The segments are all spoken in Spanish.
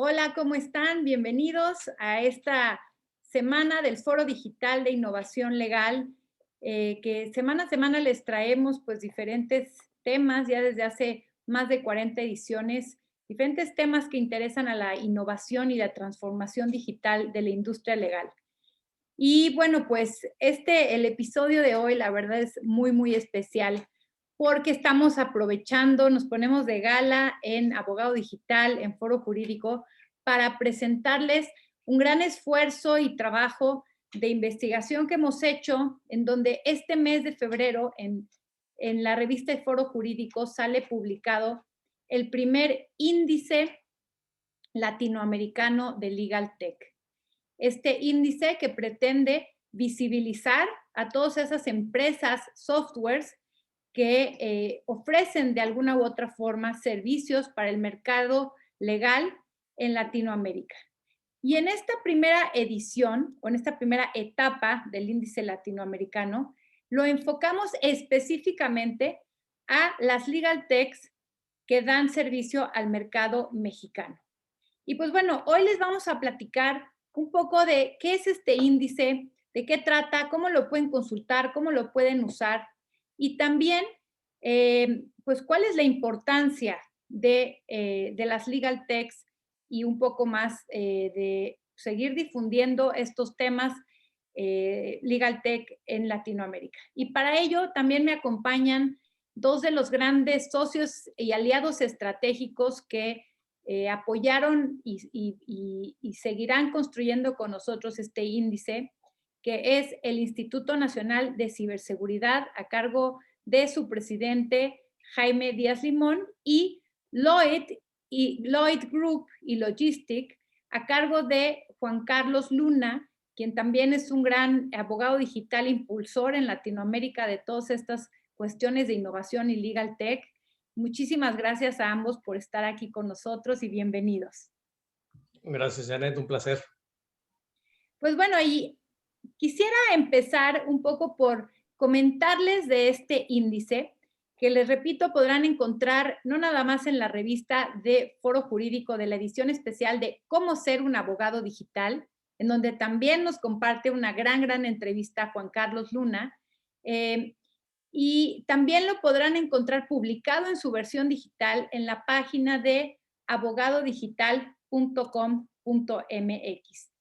Hola, ¿cómo están? Bienvenidos a esta semana del Foro Digital de Innovación Legal, que semana a semana les traemos pues diferentes temas, ya desde hace más de 40 ediciones, diferentes temas que interesan a la innovación y la transformación digital de la industria legal. Y bueno, pues el episodio de hoy, la verdad es muy especial porque estamos aprovechando, nos ponemos de gala en Abogado Digital, en Foro Jurídico, para presentarles un gran esfuerzo y trabajo de investigación que hemos hecho, en donde este mes de febrero, en la revista de Foro Jurídico, sale publicado el primer índice latinoamericano de Legal Tech. Este índice que pretende visibilizar a todas esas empresas, softwares, que ofrecen de alguna u otra forma servicios para el mercado legal en Latinoamérica. Y en esta primera edición, o en esta primera etapa del índice latinoamericano, lo enfocamos específicamente a las legal techs que dan servicio al mercado mexicano. Y pues bueno, hoy les vamos a platicar un poco de qué es este índice, de qué trata, cómo lo pueden consultar, cómo lo pueden usar y también, pues, cuál es la importancia de las legal techs y un poco más de seguir difundiendo estos temas legal tech en Latinoamérica. Y para ello también me acompañan dos de los grandes socios y aliados estratégicos que apoyaron y seguirán construyendo con nosotros este índice, que es el Instituto Nacional de Ciberseguridad a cargo de su presidente Jaime Díaz Limón y Lloyd Group y Logistic a cargo de Juan Carlos Luna, quien también es un gran abogado digital impulsor en Latinoamérica de todas estas cuestiones de innovación y legal tech. Muchísimas gracias a ambos por estar aquí con nosotros y bienvenidos. Gracias, Janet, un placer. Pues bueno, y quisiera empezar un poco por comentarles de este índice, que les repito, podrán encontrar no nada más en la revista de Foro Jurídico de la edición especial de Cómo ser un abogado digital, en donde también nos comparte una gran entrevista Juan Carlos Luna, y también lo podrán encontrar publicado en su versión digital en la página de abogadodigital.com.mx.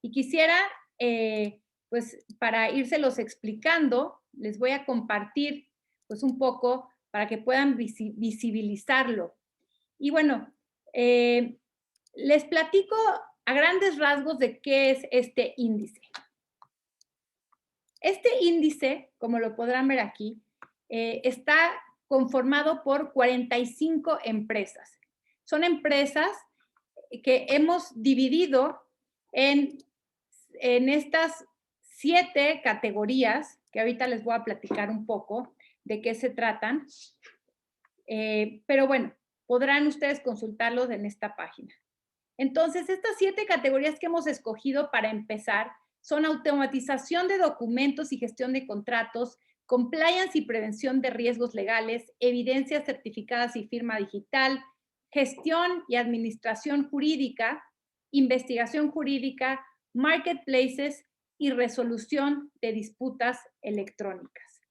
Y quisiera, pues, para írselos explicando, les voy a compartir, pues, un poco para que puedan visibilizarlo. Y bueno, les platico a grandes rasgos de qué es este índice. Este índice, como lo podrán ver aquí, está conformado por 45 empresas. Son empresas que hemos dividido en estas 7 categorías, que ahorita les voy a platicar un poco de qué se tratan, pero bueno, podrán ustedes consultarlos en esta página. Entonces, estas 7 categorías que hemos escogido para empezar son automatización de documentos y gestión de contratos, compliance y prevención de riesgos legales, evidencias certificadas y firma digital, gestión y administración jurídica, investigación jurídica, marketplaces y resolución de disputas electrónicas.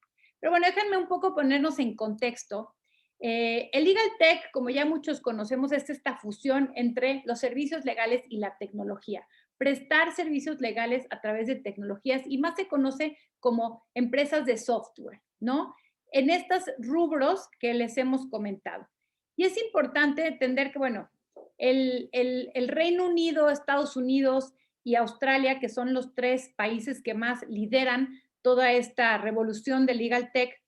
Pero bueno, déjenme un poco ponernos en contexto. El Legal Tech, como ya muchos conocemos, es esta fusión entre los servicios legales y la tecnología. Prestar servicios legales a través de tecnologías y más se conoce como empresas de software, ¿no? En estos rubros que les hemos comentado. Y es importante entender que, bueno, el Reino Unido, Estados Unidos y Australia, que son los 3 países que más lideran toda esta revolución de Legal Tech,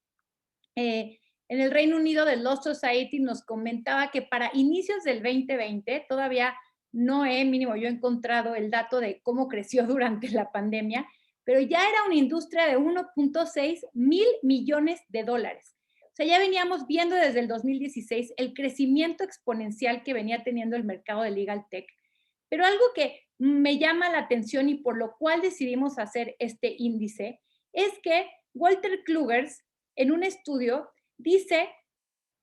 en el Reino Unido de Law Society nos comentaba que para inicios del 2020, todavía no he, mínimo yo he encontrado el dato de cómo creció durante la pandemia, pero ya era una industria de 1.6 mil millones de dólares. O sea, ya veníamos viendo desde el 2016 el crecimiento exponencial que venía teniendo el mercado de Legal Tech. Pero algo que me llama la atención y por lo cual decidimos hacer este índice es que Walter Klugers, en un estudio, dice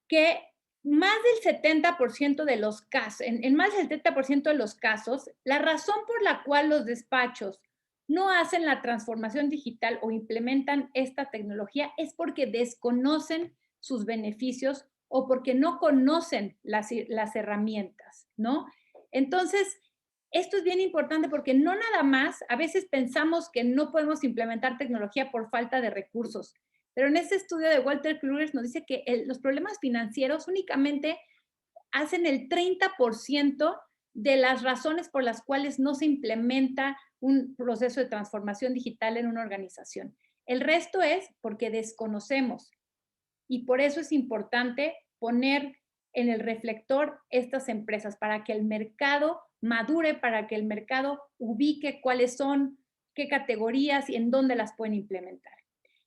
que más del 70% de los casos, en más del 70% de los casos, la razón por la cual los despachos no hacen la transformación digital o implementan esta tecnología es porque desconocen sus beneficios o porque no conocen las herramientas, ¿no? Entonces, esto es bien importante porque no nada más, a veces pensamos que no podemos implementar tecnología por falta de recursos, pero en este estudio de Walter Kluger nos dice que los problemas financieros únicamente hacen el 30% de las razones por las cuales no se implementa un proceso de transformación digital en una organización. El resto es porque desconocemos y por eso es importante poner en el reflector estas empresas para que el mercado madure, para que el mercado ubique cuáles son, qué categorías y en dónde las pueden implementar.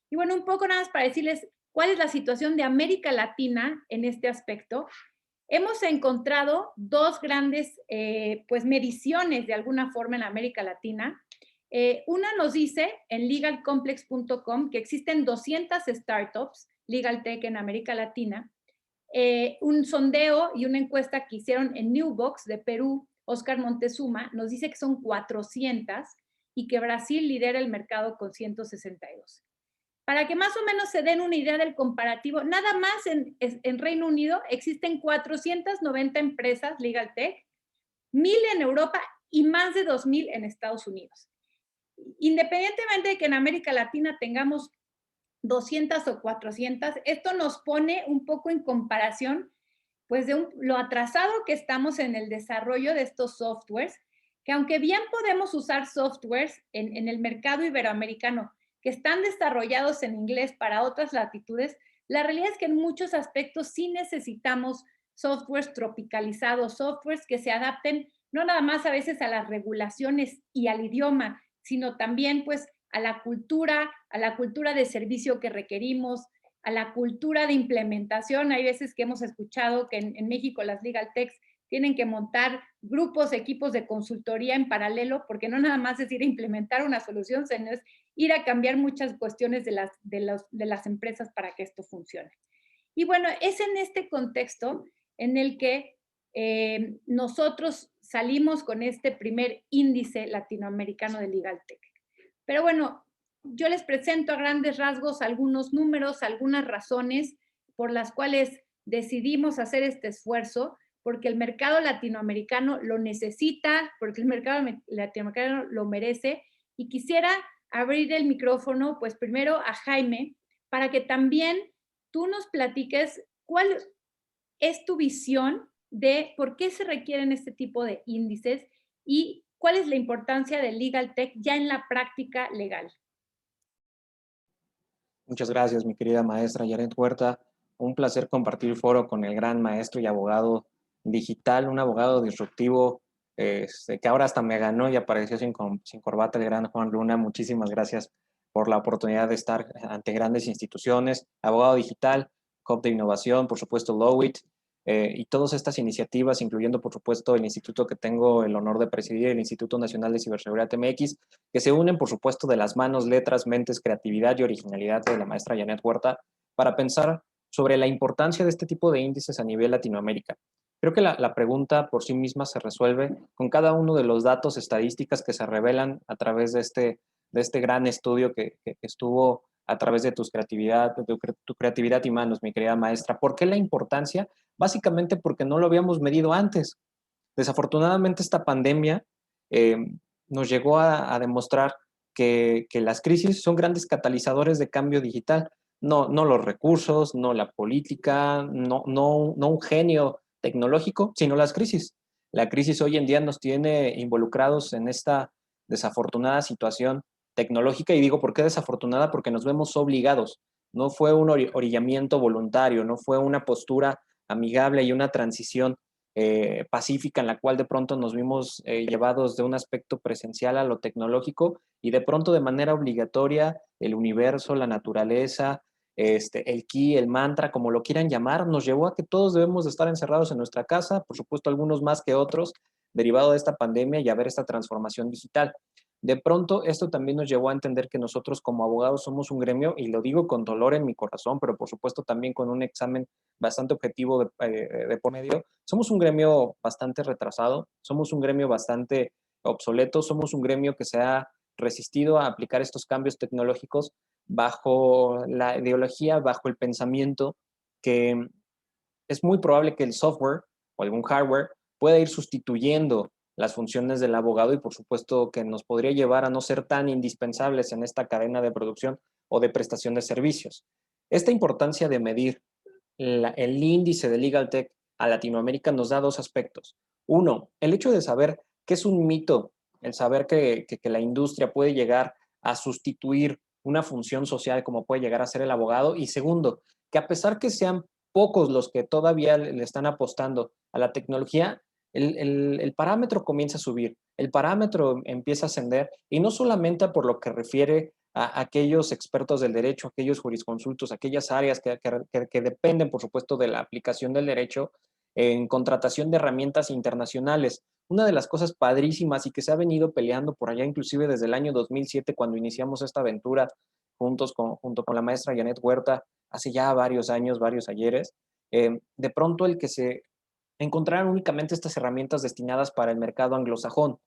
Y bueno, un poco nada más para decirles cuál es la situación de América Latina en este aspecto. Hemos encontrado dos grandes pues mediciones de alguna forma en América Latina. Una nos dice en legalcomplex.com que existen 200 startups legal tech en América Latina. Un sondeo y una encuesta que hicieron en Newbox de Perú, Oscar Montezuma, nos dice que son 400 y que Brasil lidera el mercado con 162. Para que más o menos se den una idea del comparativo, nada más en Reino Unido existen 490 empresas Legal Tech, 1000 en Europa y más de 2000 en Estados Unidos. Independientemente de que en América Latina tengamos 200 o 400, esto nos pone un poco en comparación pues de lo atrasado que estamos en el desarrollo de estos softwares, que aunque bien podemos usar softwares en el mercado iberoamericano que están desarrollados en inglés para otras latitudes, la realidad es que en muchos aspectos sí necesitamos softwares tropicalizados, softwares que se adapten no nada más a veces a las regulaciones y al idioma, sino también pues a la cultura de servicio que requerimos, a la cultura de implementación. Hay veces que hemos escuchado que en México las Legal Techs tienen que montar grupos, equipos de consultoría en paralelo, porque no nada más es ir a implementar una solución, sino es ir a cambiar muchas cuestiones de las empresas para que esto funcione. Y bueno, es en este contexto en el que nosotros salimos con este primer índice latinoamericano de Legal Tech. Pero bueno, yo les presento a grandes rasgos algunos números, algunas razones por las cuales decidimos hacer este esfuerzo, porque el mercado latinoamericano lo necesita, porque el mercado latinoamericano lo merece. Y quisiera abrir el micrófono, pues primero a Jaime, para que también tú nos platiques cuál es tu visión de por qué se requieren este tipo de índices y cuál es la importancia del Legal Tech ya en la práctica legal. Muchas gracias, mi querida maestra Yaret Huerta. Un placer compartir el foro con el gran maestro y abogado digital, un abogado disruptivo que ahora hasta me ganó y apareció sin corbata, el gran Juan Luna. Muchísimas gracias por la oportunidad de estar ante grandes instituciones. Abogado digital, Hub de Innovación, por supuesto Lowit, y todas estas iniciativas, incluyendo por supuesto el instituto que tengo el honor de presidir, el Instituto Nacional de Ciberseguridad MX, que se unen por supuesto de las manos, letras, mentes, creatividad y originalidad de la maestra Yaret Huerta para pensar sobre la importancia de este tipo de índices a nivel Latinoamérica. Creo que la pregunta por sí misma se resuelve con cada uno de los datos estadísticas que se revelan a través de este gran estudio que estuvo a través de tu creatividad y manos, mi querida maestra. ¿Por qué la importancia? Básicamente porque no lo habíamos medido antes. Desafortunadamente esta pandemia nos llegó a demostrar que las crisis son grandes catalizadores de cambio digital. No los recursos, no la política, no un genio tecnológico, sino las crisis. La crisis hoy en día nos tiene involucrados en esta desafortunada situación tecnológica, y digo, ¿por qué desafortunada? Porque nos vemos obligados. No fue un orillamiento voluntario, no fue una postura amigable y una transición pacífica en la cual de pronto nos vimos llevados de un aspecto presencial a lo tecnológico, y de pronto de manera obligatoria el universo, la naturaleza, el ki, el mantra, como lo quieran llamar, nos llevó a que todos debemos de estar encerrados en nuestra casa, por supuesto algunos más que otros, derivado de esta pandemia, y a ver esta transformación digital. De pronto, esto también nos llevó a entender que nosotros como abogados somos un gremio, y lo digo con dolor en mi corazón, pero por supuesto también con un examen bastante objetivo de por medio, somos un gremio bastante retrasado, somos un gremio bastante obsoleto, somos un gremio que se ha resistido a aplicar estos cambios tecnológicos bajo la ideología, bajo el pensamiento que es muy probable que el software o algún hardware pueda ir sustituyendo las funciones del abogado y por supuesto que nos podría llevar a no ser tan indispensables en esta cadena de producción o de prestación de servicios. Esta importancia de medir el índice de Legal Tech a Latinoamérica nos da dos aspectos. Uno, el hecho de saber que es un mito, el saber que la industria puede llegar a sustituir una función social como puede llegar a ser el abogado. Y segundo, que a pesar que sean pocos los que todavía le están apostando a la tecnología, el parámetro comienza a subir, el parámetro empieza a ascender y no solamente por lo que refiere a aquellos expertos del derecho, aquellos jurisconsultos, aquellas áreas que dependen, por supuesto, de la aplicación del derecho en contratación de herramientas internacionales. Una de las cosas padrísimas y que se ha venido peleando por allá, inclusive desde el año 2007, cuando iniciamos esta aventura junto con la maestra Janet Huerta, hace ya varios años, varios ayeres, de pronto el que se encontraran únicamente estas herramientas destinadas para el mercado anglosajón.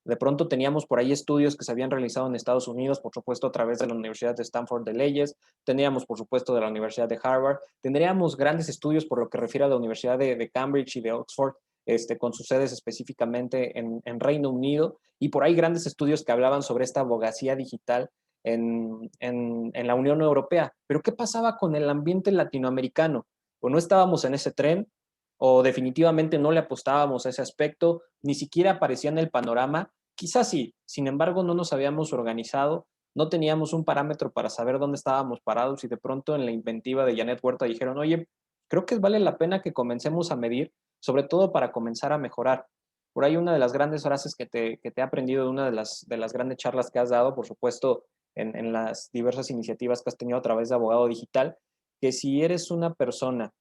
De pronto teníamos por ahí estudios que se habían realizado en Estados Unidos, por supuesto a través de la Universidad de Stanford de Leyes, teníamos por supuesto de la Universidad de Harvard, tendríamos grandes estudios por lo que refiere a la Universidad de Cambridge y de Oxford, con sus sedes específicamente en Reino Unido, y por ahí grandes estudios que hablaban sobre esta abogacía digital en la Unión Europea. Pero ¿qué pasaba con el ambiente latinoamericano? Pues no estábamos en ese tren, o definitivamente no le apostábamos a ese aspecto, ni siquiera aparecía en el panorama. Quizás sí, sin embargo no nos habíamos organizado, no teníamos un parámetro para saber dónde estábamos parados y de pronto en la inventiva de Janet Huerta dijeron, oye, creo que vale la pena que comencemos a medir, sobre todo para comenzar a mejorar. Por ahí una de las grandes frases que te he aprendido de una de las grandes charlas que has dado, por supuesto, en las diversas iniciativas que has tenido a través de Abogado Digital, que si eres una persona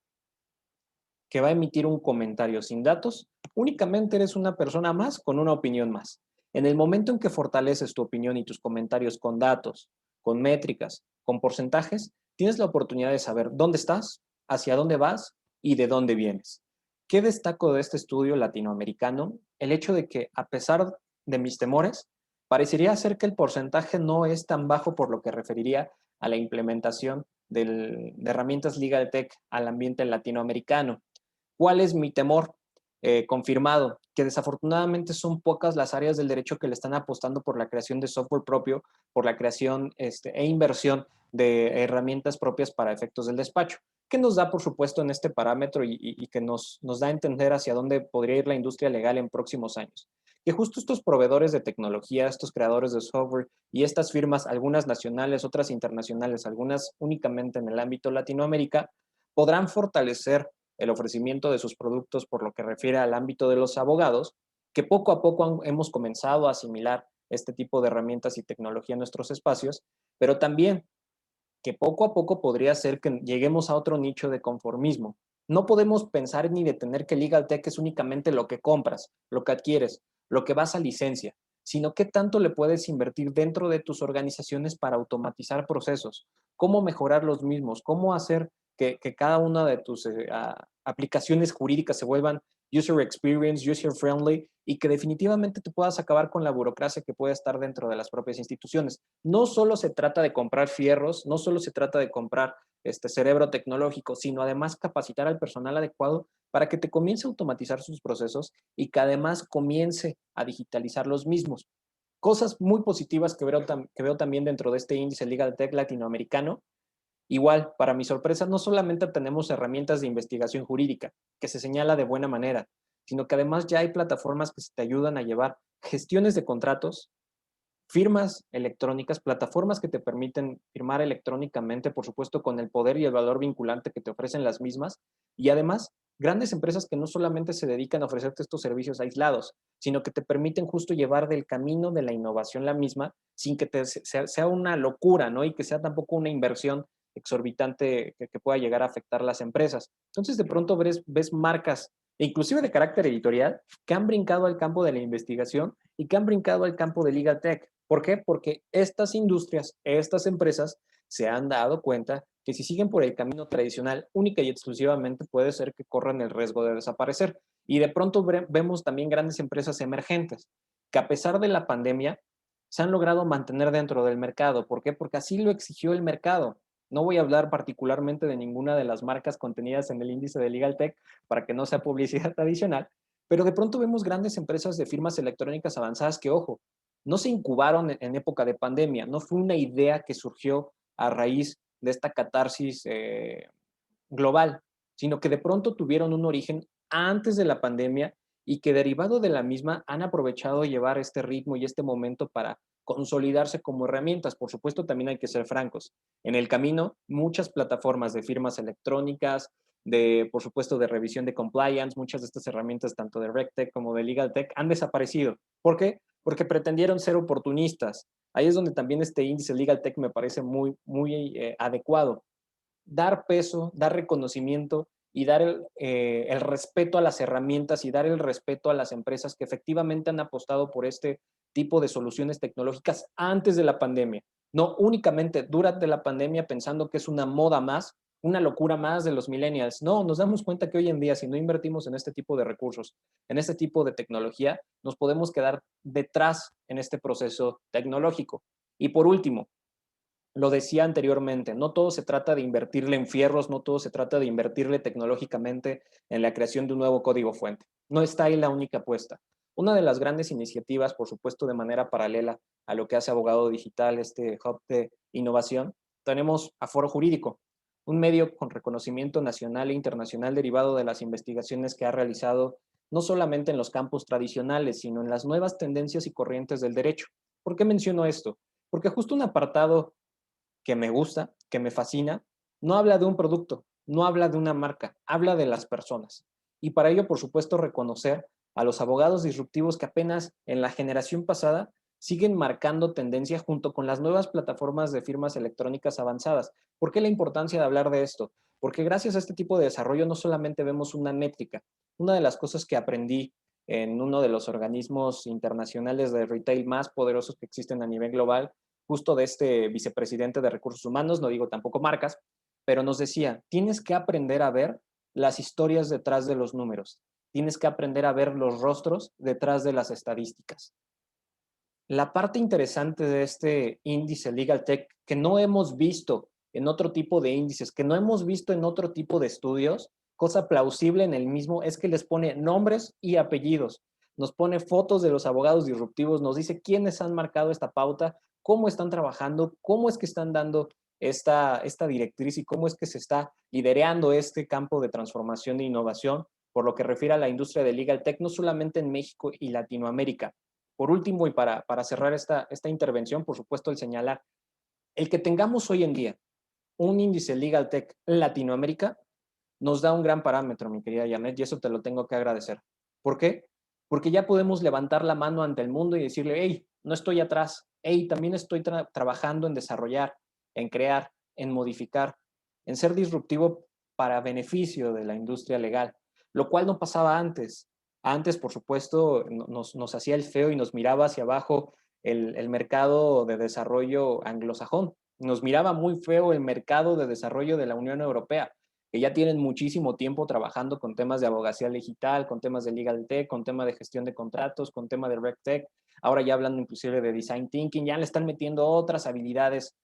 que va a emitir un comentario sin datos, únicamente eres una persona más con una opinión más. En el momento en que fortaleces tu opinión y tus comentarios con datos, con métricas, con porcentajes, tienes la oportunidad de saber dónde estás, hacia dónde vas y de dónde vienes. ¿Qué destaco de este estudio latinoamericano? El hecho de que, a pesar de mis temores, parecería ser que el porcentaje no es tan bajo por lo que referiría a la implementación de herramientas Legal Tech al ambiente latinoamericano. ¿Cuál es mi temor? Confirmado, que desafortunadamente son pocas las áreas del derecho que le están apostando por la creación de software propio, por la creación e inversión de herramientas propias para efectos del despacho, que nos da, por supuesto, en este parámetro y que nos da a entender hacia dónde podría ir la industria legal en próximos años. Que justo estos proveedores de tecnología, estos creadores de software y estas firmas, algunas nacionales, otras internacionales, algunas únicamente en el ámbito Latinoamérica, podrán fortalecer el ofrecimiento de sus productos por lo que refiere al ámbito de los abogados, que poco a poco hemos comenzado a asimilar este tipo de herramientas y tecnología en nuestros espacios, pero también que poco a poco podría ser que lleguemos a otro nicho de conformismo. No podemos pensar ni detener que Legal Tech es únicamente lo que compras, lo que adquieres, lo que vas a licencia, sino qué tanto le puedes invertir dentro de tus organizaciones para automatizar procesos, cómo mejorar los mismos, cómo hacer que cada una de tus aplicaciones jurídicas se vuelvan user experience, user friendly y que definitivamente te puedas acabar con la burocracia que puede estar dentro de las propias instituciones. No solo se trata de comprar fierros, no solo se trata de comprar cerebro tecnológico, sino además capacitar al personal adecuado para que te comience a automatizar sus procesos y que además comience a digitalizar los mismos. Cosas muy positivas que veo también dentro de este índice Legal Tech latinoamericano. Igual, para mi sorpresa, no solamente tenemos herramientas de investigación jurídica, que se señala de buena manera, sino que además ya hay plataformas que te ayudan a llevar gestiones de contratos, firmas electrónicas, plataformas que te permiten firmar electrónicamente, por supuesto, con el poder y el valor vinculante que te ofrecen las mismas, y además grandes empresas que no solamente se dedican a ofrecerte estos servicios aislados, sino que te permiten justo llevar del camino de la innovación la misma, sin que sea una locura, ¿no? Y que sea tampoco una inversión exorbitante que pueda llegar a afectar a las empresas. Entonces, de pronto ves marcas, inclusive de carácter editorial, que han brincado al campo de la investigación y que han brincado al campo de Legal Tech. ¿Por qué? Porque estas industrias, estas empresas se han dado cuenta que si siguen por el camino tradicional, única y exclusivamente puede ser que corran el riesgo de desaparecer. Y de pronto vemos también grandes empresas emergentes, que a pesar de la pandemia, se han logrado mantener dentro del mercado. ¿Por qué? Porque así lo exigió el mercado. No voy a hablar particularmente de ninguna de las marcas contenidas en el índice de Legal Tech para que no sea publicidad adicional, pero de pronto vemos grandes empresas de firmas electrónicas avanzadas que, ojo, no se incubaron en época de pandemia, no fue una idea que surgió a raíz de esta catarsis global, sino que de pronto tuvieron un origen antes de la pandemia y que derivado de la misma han aprovechado llevar este ritmo y este momento para consolidarse como herramientas. Por supuesto, también hay que ser francos. En el camino, muchas plataformas de firmas electrónicas, por supuesto, de revisión de compliance, muchas de estas herramientas, tanto de RegTech como de LegalTech, han desaparecido. ¿Por qué? Porque pretendieron ser oportunistas. Ahí es donde también este índice LegalTech me parece muy adecuado. Dar peso, dar reconocimiento y dar el respeto a las herramientas y dar el respeto a las empresas que efectivamente han apostado por este tipo de soluciones tecnológicas antes de la pandemia. No únicamente durante la pandemia pensando que es una moda más, una locura más de los millennials. No, nos damos cuenta que hoy en día, si no invertimos en este tipo de recursos, en este tipo de tecnología, nos podemos quedar detrás en este proceso tecnológico. Y por último, lo decía anteriormente, no todo se trata de invertirle en fierros, no todo se trata de invertirle tecnológicamente en la creación de un nuevo código fuente. No está ahí la única apuesta. Una de las grandes iniciativas, por supuesto de manera paralela a lo que hace Abogado Digital, este hub de innovación, tenemos a Foro Jurídico, un medio con reconocimiento nacional e internacional derivado de las investigaciones que ha realizado no solamente en los campos tradicionales, sino en las nuevas tendencias y corrientes del derecho. ¿Por qué menciono esto? Porque justo un apartado que me gusta, que me fascina, no habla de un producto, no habla de una marca, habla de las personas. Y para ello, por supuesto, reconocer a los abogados disruptivos que apenas en la generación pasada siguen marcando tendencia junto con las nuevas plataformas de firmas electrónicas avanzadas. ¿Por qué la importancia de hablar de esto? Porque gracias a este tipo de desarrollo no solamente vemos una métrica. Una de las cosas que aprendí en uno de los organismos internacionales de retail más poderosos que existen a nivel global justo de este vicepresidente de recursos humanos, no digo tampoco marcas, pero nos decía, tienes que aprender a ver las historias detrás de los números, tienes que aprender a ver los rostros detrás de las estadísticas. La parte interesante de este índice Legal Tech que no hemos visto en otro tipo de índices, que no hemos visto en otro tipo de estudios, cosa plausible en el mismo, es que les pone nombres y apellidos, nos pone fotos de los abogados disruptivos, nos dice quiénes han marcado esta pauta, cómo están trabajando, cómo es que están dando esta directriz y cómo es que se está liderando este campo de transformación e innovación por lo que refiere a la industria de Legal Tech, no solamente en México y Latinoamérica. Por último, y para cerrar esta intervención, por supuesto, el señalar, el que tengamos hoy en día un índice Legal Tech Latinoamérica nos da un gran parámetro, mi querida Janet, y eso te lo tengo que agradecer. ¿Por qué? Porque ya podemos levantar la mano ante el mundo y decirle, hey, no estoy atrás, hey, también estoy trabajando en desarrollar, en crear, en modificar, en ser disruptivo para beneficio de la industria legal, lo cual no pasaba antes. Antes, por supuesto, nos hacía el feo y nos miraba hacia abajo el mercado de desarrollo anglosajón. Nos miraba muy feo el mercado de desarrollo de la Unión Europea, que ya tienen muchísimo tiempo trabajando con temas de abogacía digital, con temas de legal tech, con temas de gestión de contratos, con temas de RegTech, ahora ya hablando inclusive de design thinking, ya le están metiendo otras habilidades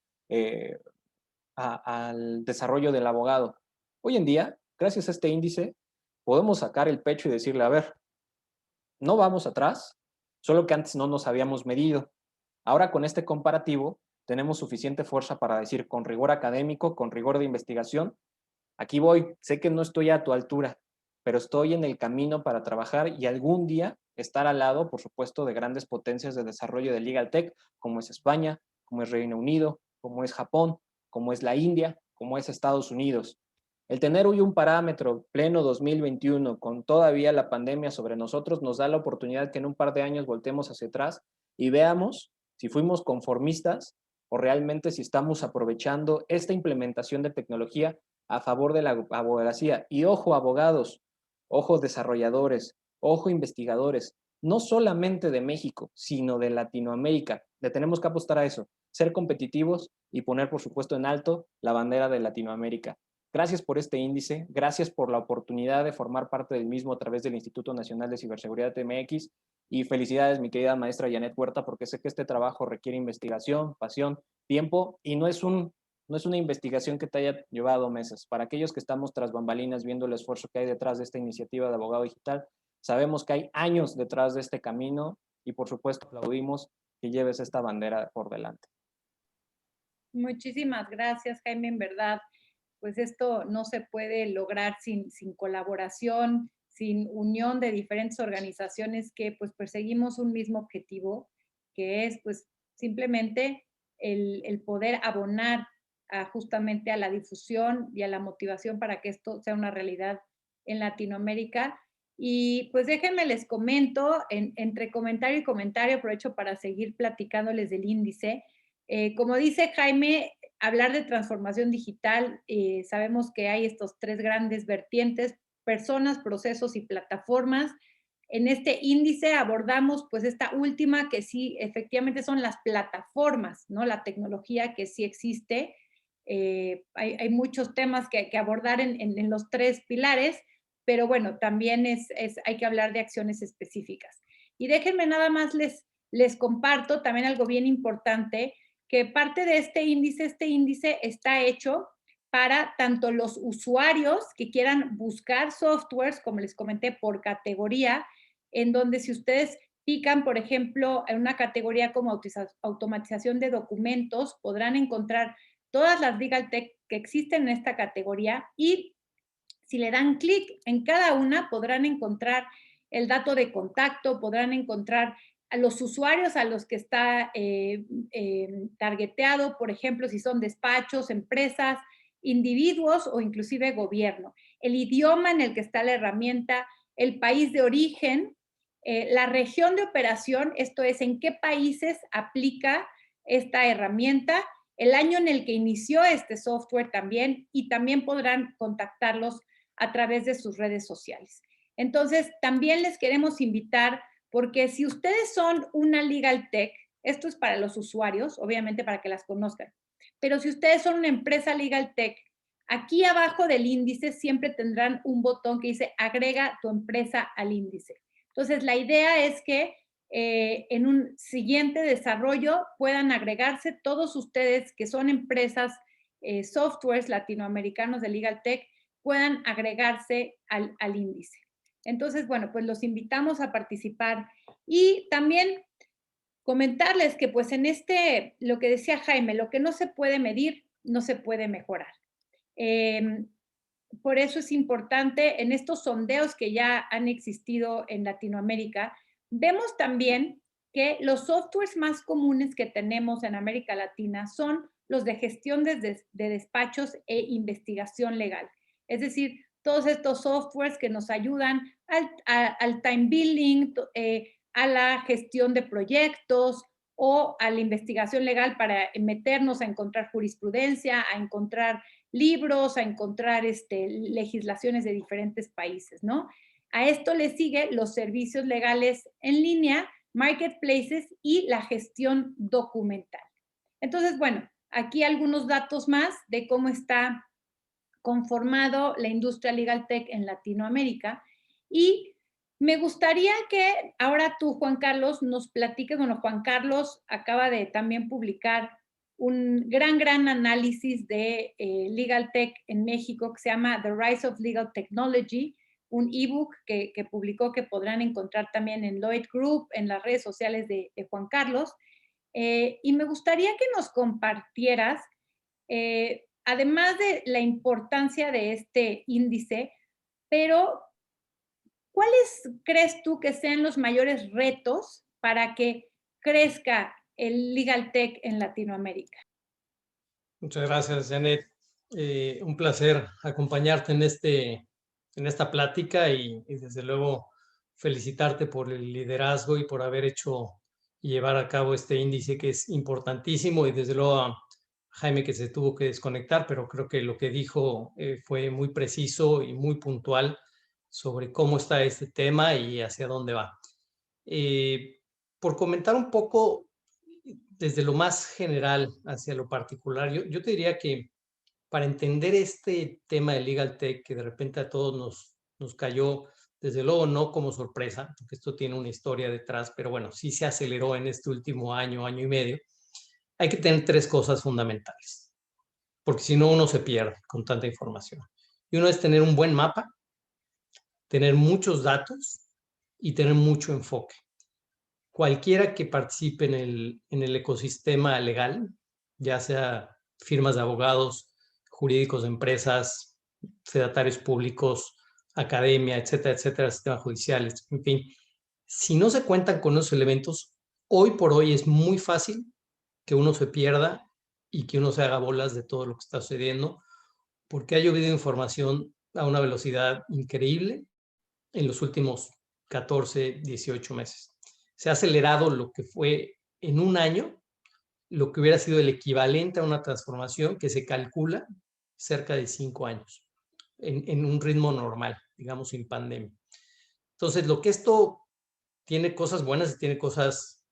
al desarrollo del abogado. Hoy en día, gracias a este índice, podemos sacar el pecho y decirle, a ver, no vamos atrás, solo que antes no nos habíamos medido. Ahora con este comparativo tenemos suficiente fuerza para decir con rigor académico, con rigor de investigación, aquí voy, sé que no estoy a tu altura, pero estoy en el camino para trabajar y algún día estar al lado, por supuesto, de grandes potencias de desarrollo de Legal Tech, como es España, como es Reino Unido, como es Japón, como es la India, como es Estados Unidos. El tener hoy un parámetro pleno 2021 con todavía la pandemia sobre nosotros nos da la oportunidad que en un par de años voltemos hacia atrás y veamos si fuimos conformistas o realmente si estamos aprovechando esta implementación de tecnología a favor de la abogacía. Y ojo abogados, ojo desarrolladores, ojo investigadores, no solamente de México, sino de Latinoamérica. Le tenemos que apostar a eso. ser competitivos y poner, por supuesto, en alto la bandera de Latinoamérica. Gracias por este índice, gracias por la oportunidad de formar parte del mismo a través del Instituto Nacional de Ciberseguridad MX y felicidades, mi querida maestra Janet Huerta, porque sé que este trabajo requiere investigación, pasión, tiempo y no es una investigación que te haya llevado meses. Para aquellos que estamos tras bambalinas viendo el esfuerzo que hay detrás de esta iniciativa de Abogado Digital, sabemos que hay años detrás de este camino y por supuesto aplaudimos que lleves esta bandera por delante. Muchísimas gracias, Jaime, en verdad. Pues esto no se puede lograr sin colaboración, sin unión de diferentes organizaciones que pues perseguimos un mismo objetivo, que es pues simplemente el poder abonar justamente a la difusión y a la motivación para que esto sea una realidad en Latinoamérica. Y pues déjenme les comento, entre comentario y comentario, aprovecho para seguir platicándoles del índice. Como dice Jaime, hablar de transformación digital, sabemos que hay estos tres grandes vertientes: personas, procesos y plataformas. En este índice abordamos pues esta última, que sí, efectivamente son las plataformas, ¿no? La tecnología que sí existe. Hay muchos temas que abordar en los tres pilares, pero bueno, también hay que hablar de acciones específicas. Y déjenme nada más les comparto también algo bien importante, que parte de este índice está hecho para tanto los usuarios que quieran buscar softwares, como les comenté, por categoría, en donde si ustedes pican, por ejemplo, en una categoría como automatización de documentos, podrán encontrar todas las legal tech que existen en esta categoría y si le dan clic en cada una, podrán encontrar el dato de contacto, podrán encontrar a los usuarios a los que está targeteado, por ejemplo, si son despachos, empresas, individuos o inclusive gobierno. El idioma en el que está la herramienta, el país de origen, la región de operación, esto es, en qué países aplica esta herramienta, el año en el que inició este software también, y también podrán contactarlos a través de sus redes sociales. Entonces, también les queremos invitar, porque si ustedes son una legal tech, esto es para los usuarios, obviamente para que las conozcan, pero si ustedes son una empresa legal tech, aquí abajo del índice siempre tendrán un botón que dice agrega tu empresa al índice. Entonces, la idea es que en un siguiente desarrollo puedan agregarse todos ustedes que son empresas, softwares latinoamericanos de legal tech, puedan agregarse al índice. Entonces, bueno, pues los invitamos a participar y también comentarles que pues en lo que decía Jaime, lo que no se puede medir, no se puede mejorar. Por eso es importante en estos sondeos que ya han existido en Latinoamérica, vemos también que los softwares más comunes que tenemos en América Latina son los de gestión de despachos e investigación legal. Es decir, todos estos softwares que nos ayudan al time billing, a la gestión de proyectos o a la investigación legal para meternos a encontrar jurisprudencia, a encontrar libros, a encontrar legislaciones de diferentes países, ¿no? A esto le sigue los servicios legales en línea, marketplaces y la gestión documental. Entonces, bueno, aquí algunos datos más de cómo está conformado la industria legal tech en Latinoamérica. Y me gustaría que ahora tú, Juan Carlos, nos platiques. Bueno, Juan Carlos acaba de también publicar un gran análisis de Legal Tech en México que se llama The Rise of Legal Technology, un ebook que publicó, que podrán encontrar también en Lloyd Group, en las redes sociales de Juan Carlos. Y me gustaría que nos compartieras, además de la importancia de este índice, pero ¿cuáles crees tú que sean los mayores retos para que crezca el Legal Tech en Latinoamérica? Muchas gracias, Janet. Un placer acompañarte en esta plática y desde luego felicitarte por el liderazgo y por haber hecho y llevar a cabo este índice que es importantísimo, y desde luego a Jaime, que se tuvo que desconectar, pero creo que lo que dijo fue muy preciso y muy puntual sobre cómo está este tema y hacia dónde va. Por comentar un poco, desde lo más general hacia lo particular, yo te diría que para entender este tema de Legal Tech, que de repente a todos nos cayó, desde luego no como sorpresa, porque esto tiene una historia detrás, pero bueno, sí se aceleró en este último año, año y medio, hay que tener tres cosas fundamentales, porque si no uno se pierde con tanta información. Y uno es tener un buen mapa, tener muchos datos y tener mucho enfoque. Cualquiera que participe en el ecosistema legal, ya sea firmas de abogados, jurídicos de empresas, fedatarios públicos, academia, etcétera, etcétera, sistemas judiciales, en fin, si no se cuentan con esos elementos, hoy por hoy es muy fácil que uno se pierda y que uno se haga bolas de todo lo que está sucediendo, porque ha llovido información a una velocidad increíble en los últimos 14, 18 meses. Se ha acelerado lo que fue en un año, lo que hubiera sido el equivalente a una transformación que se calcula cerca de 5 años, en un ritmo normal, digamos, sin pandemia. Entonces, lo que esto tiene cosas buenas y tiene cosas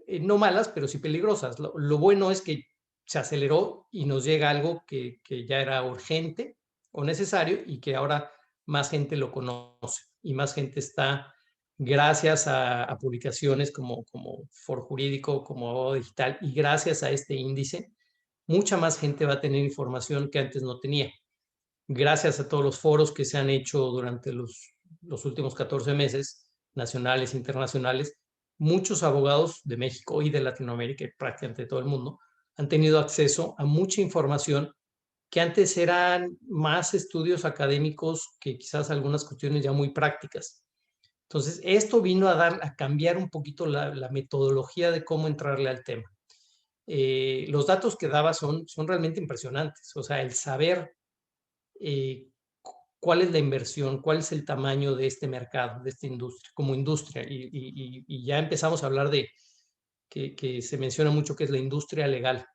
no malas, pero sí peligrosas. Lo bueno es que se aceleró y nos llega algo que ya era urgente o necesario y que ahora más gente lo conoce y más gente está, gracias a publicaciones como Foro Jurídico, como Abogado Digital, y gracias a este índice, mucha más gente va a tener información que antes no tenía. Gracias a todos los foros que se han hecho durante los últimos 14 meses, nacionales, internacionales, muchos abogados de México y de Latinoamérica, y prácticamente de todo el mundo, han tenido acceso a mucha información que antes eran más estudios académicos que quizás algunas cuestiones ya muy prácticas. Entonces, esto vino a cambiar un poquito la metodología de cómo entrarle al tema. Los datos que daba son realmente impresionantes. O sea, el saber cuál es la inversión, cuál es el tamaño de este mercado, de esta industria, como industria. Y ya empezamos a hablar de que se menciona mucho que es la industria legal,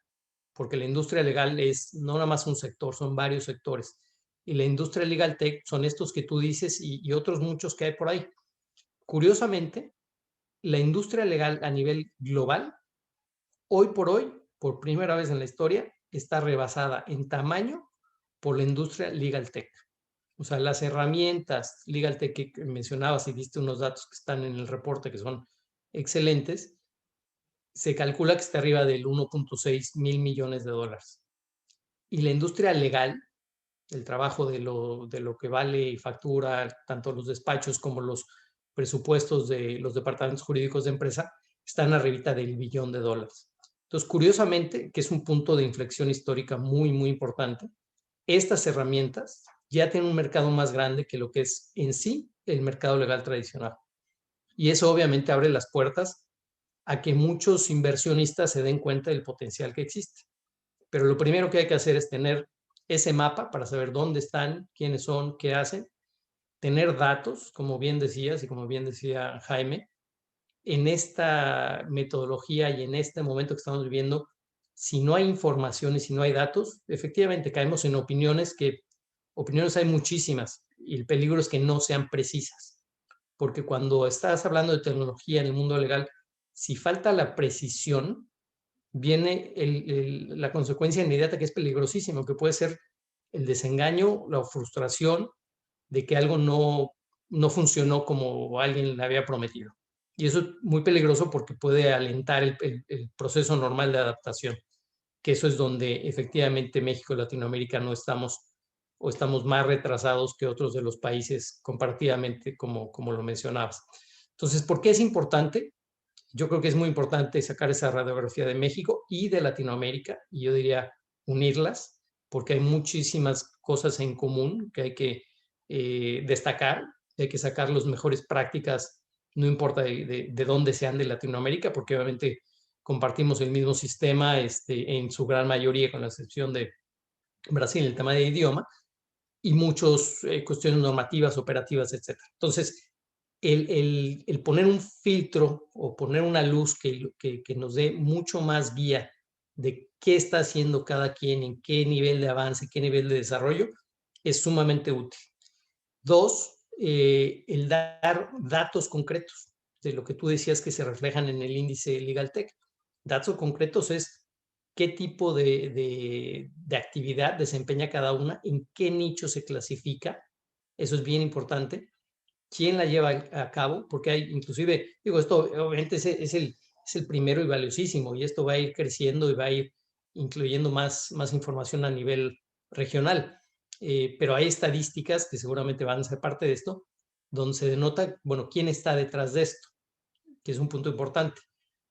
porque la industria legal es no nada más un sector, son varios sectores. Y la industria legal tech son estos que tú dices y otros muchos que hay por ahí. Curiosamente, la industria legal a nivel global, hoy, por primera vez en la historia, está rebasada en tamaño por la industria legal tech. O sea, las herramientas legal tech que mencionabas y diste unos datos que están en el reporte que son excelentes, se calcula que está arriba del 1.6 mil millones de dólares. Y la industria legal, el trabajo de lo que vale y factura tanto los despachos como los presupuestos de los departamentos jurídicos de empresa, están arribita del billón de dólares. Entonces, curiosamente, que es un punto de inflexión histórica muy, muy importante, estas herramientas ya tienen un mercado más grande que lo que es en sí el mercado legal tradicional. Y eso obviamente abre las puertas a que muchos inversionistas se den cuenta del potencial que existe. Pero lo primero que hay que hacer es tener ese mapa para saber dónde están, quiénes son, qué hacen, tener datos, como bien decías y como bien decía Jaime, en esta metodología y en este momento que estamos viviendo, si no hay información y si no hay datos, efectivamente caemos en opiniones hay muchísimas y el peligro es que no sean precisas, porque cuando estás hablando de tecnología en el mundo legal, si falta la precisión, viene la consecuencia inmediata que es peligrosísimo, que puede ser el desengaño, la frustración de que algo no funcionó como alguien le había prometido. Y eso es muy peligroso porque puede alentar el proceso normal de adaptación, que eso es donde efectivamente México y Latinoamérica no estamos o estamos más retrasados que otros de los países compartidamente, como lo mencionabas. Entonces, ¿por qué es importante? Yo creo que es muy importante sacar esa radiografía de México y de Latinoamérica, y yo diría unirlas, porque hay muchísimas cosas en común que hay que destacar, hay que sacar las mejores prácticas, no importa de dónde sean de Latinoamérica, porque obviamente compartimos el mismo sistema en su gran mayoría, con la excepción de Brasil, el tema de idioma, y muchas cuestiones normativas, operativas, etc. Entonces, el poner un filtro o poner una luz que nos dé mucho más guía de qué está haciendo cada quien, en qué nivel de avance, qué nivel de desarrollo, es sumamente útil. Dos, el dar datos concretos de lo que tú decías que se reflejan en el índice Legal Tech. Datos concretos es qué tipo de actividad desempeña cada una, en qué nicho se clasifica, eso es bien importante, quién la lleva a cabo, porque hay inclusive, digo, esto obviamente es el primero y valiosísimo, y esto va a ir creciendo y va a ir incluyendo más información a nivel regional. Pero hay estadísticas que seguramente van a ser parte de esto, donde se denota, bueno, quién está detrás de esto, que es un punto importante,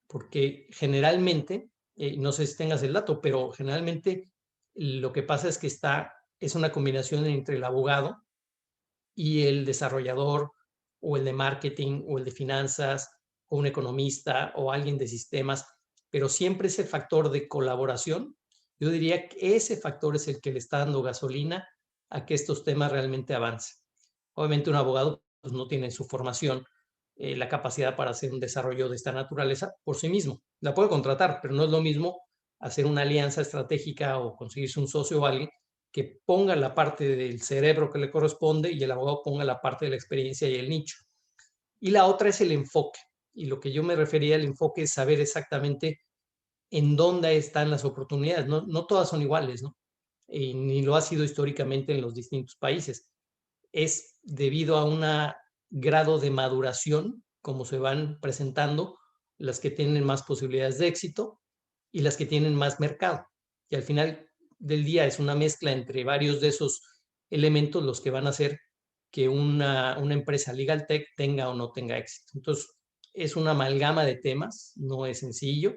porque generalmente, no sé si tengas el dato, pero generalmente lo que pasa es que es una combinación entre el abogado y el desarrollador o el de marketing o el de finanzas o un economista o alguien de sistemas, pero siempre ese factor de colaboración, yo diría que ese factor es el que le está dando gasolina a que estos temas realmente avancen. Obviamente un abogado pues, no tiene en su formación la capacidad para hacer un desarrollo de esta naturaleza por sí mismo. La puede contratar, pero no es lo mismo hacer una alianza estratégica o conseguirse un socio o alguien que ponga la parte del cerebro que le corresponde y el abogado ponga la parte de la experiencia y el nicho. Y la otra es el enfoque. Y lo que yo me refería al enfoque es saber exactamente en dónde están las oportunidades. No, no todas son iguales, ¿no? Ni lo ha sido históricamente en los distintos países. Es debido a un grado de maduración, como se van presentando, las que tienen más posibilidades de éxito y las que tienen más mercado. Y al final del día es una mezcla entre varios de esos elementos los que van a hacer que una empresa legal tech tenga o no tenga éxito. Entonces, es una amalgama de temas, no es sencillo.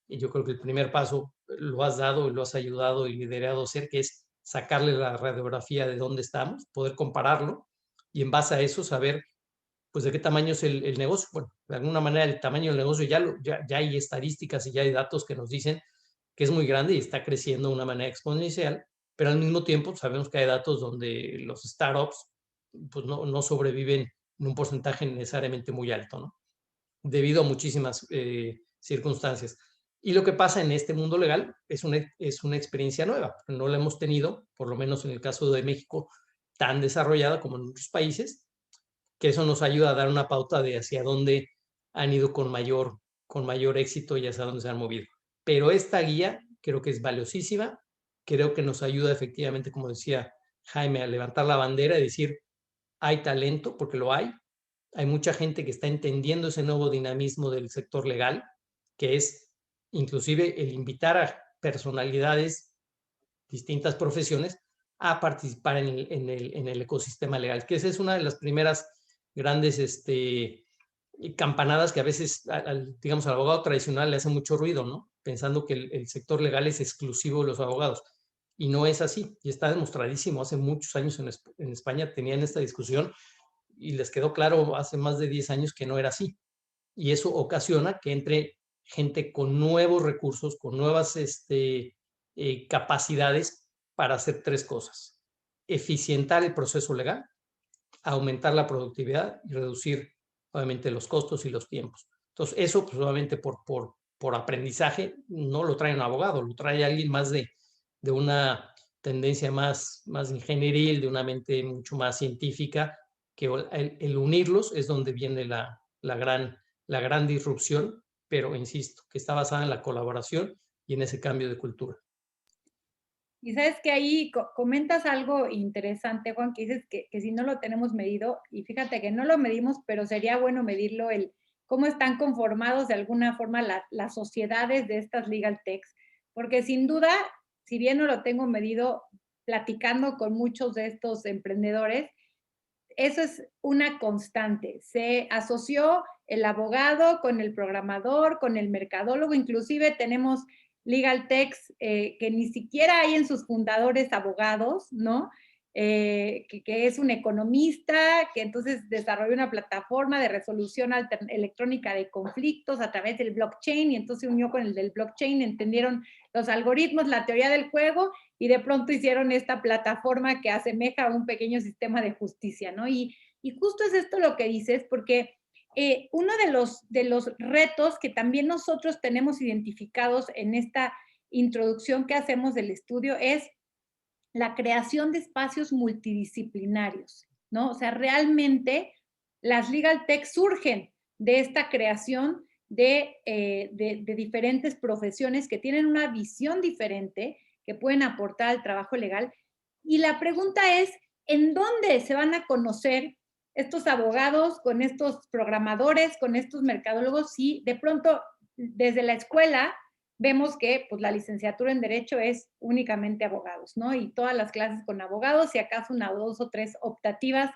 Y yo creo que el primer paso lo has dado y lo has ayudado y liderado a hacer, que es sacarle la radiografía de dónde estamos, poder compararlo y en base a eso saber pues de qué tamaño es el negocio. Bueno, de alguna manera el tamaño del negocio ya hay estadísticas y ya hay datos que nos dicen que es muy grande y está creciendo de una manera exponencial, pero al mismo tiempo sabemos que hay datos donde los startups pues no sobreviven en un porcentaje necesariamente muy alto, ¿no? Debido a muchísimas circunstancias. Y lo que pasa en este mundo legal es una experiencia nueva, no la hemos tenido, por lo menos en el caso de México, tan desarrollada como en otros países, que eso nos ayuda a dar una pauta de hacia dónde han ido con mayor éxito y hacia dónde se han movido. Pero esta guía creo que es valiosísima, creo que nos ayuda efectivamente, como decía Jaime, a levantar la bandera y decir, hay talento, porque lo hay mucha gente que está entendiendo ese nuevo dinamismo del sector legal, que es inclusive el invitar a personalidades, distintas profesiones, a participar en el ecosistema legal, que esa es una de las primeras grandes campanadas que a veces, digamos, al abogado tradicional le hace mucho ruido, ¿no? Pensando que el sector legal es exclusivo de los abogados. Y no es así, y está demostradísimo. Hace muchos años en España tenían esta discusión y les quedó claro hace más de 10 años que no era así. Y eso ocasiona que entre gente con nuevos recursos, con nuevas capacidades para hacer tres cosas. Eficientar el proceso legal, aumentar la productividad y reducir, obviamente, los costos y los tiempos. Entonces, eso, pues, obviamente, por aprendizaje, no lo trae un abogado, lo trae alguien más de una tendencia más ingenieril, de una mente mucho más científica, que el unirlos es donde viene la gran disrupción, pero insisto, que está basada en la colaboración y en ese cambio de cultura. Y sabes que ahí comentas algo interesante, Juan, que dices que si no lo tenemos medido, y fíjate que no lo medimos, pero sería bueno medirlo, cómo están conformados de alguna forma las sociedades de estas legal techs, porque sin duda, si bien no lo tengo medido, platicando con muchos de estos emprendedores, eso es una constante. Se asoció el abogado con el programador, con el mercadólogo, inclusive tenemos legal techs que ni siquiera hay en sus fundadores abogados, ¿no? Que es un economista, que entonces desarrolló una plataforma de resolución electrónica de conflictos a través del blockchain y entonces se unió con el del blockchain, entendieron los algoritmos, la teoría del juego y de pronto hicieron esta plataforma que asemeja a un pequeño sistema de justicia, ¿no? Y justo es esto lo que dices, porque uno de los retos que también nosotros tenemos identificados en esta introducción que hacemos del estudio es la creación de espacios multidisciplinarios, ¿no? O sea, realmente las legal tech surgen de esta creación de diferentes profesiones que tienen una visión diferente, que pueden aportar al trabajo legal. Y la pregunta es, ¿en dónde se van a conocer estos abogados con estos programadores, con estos mercadólogos? Si de pronto desde la escuela vemos que pues, la licenciatura en Derecho es únicamente abogados, ¿no? Y todas las clases con abogados, si acaso una, dos o tres optativas.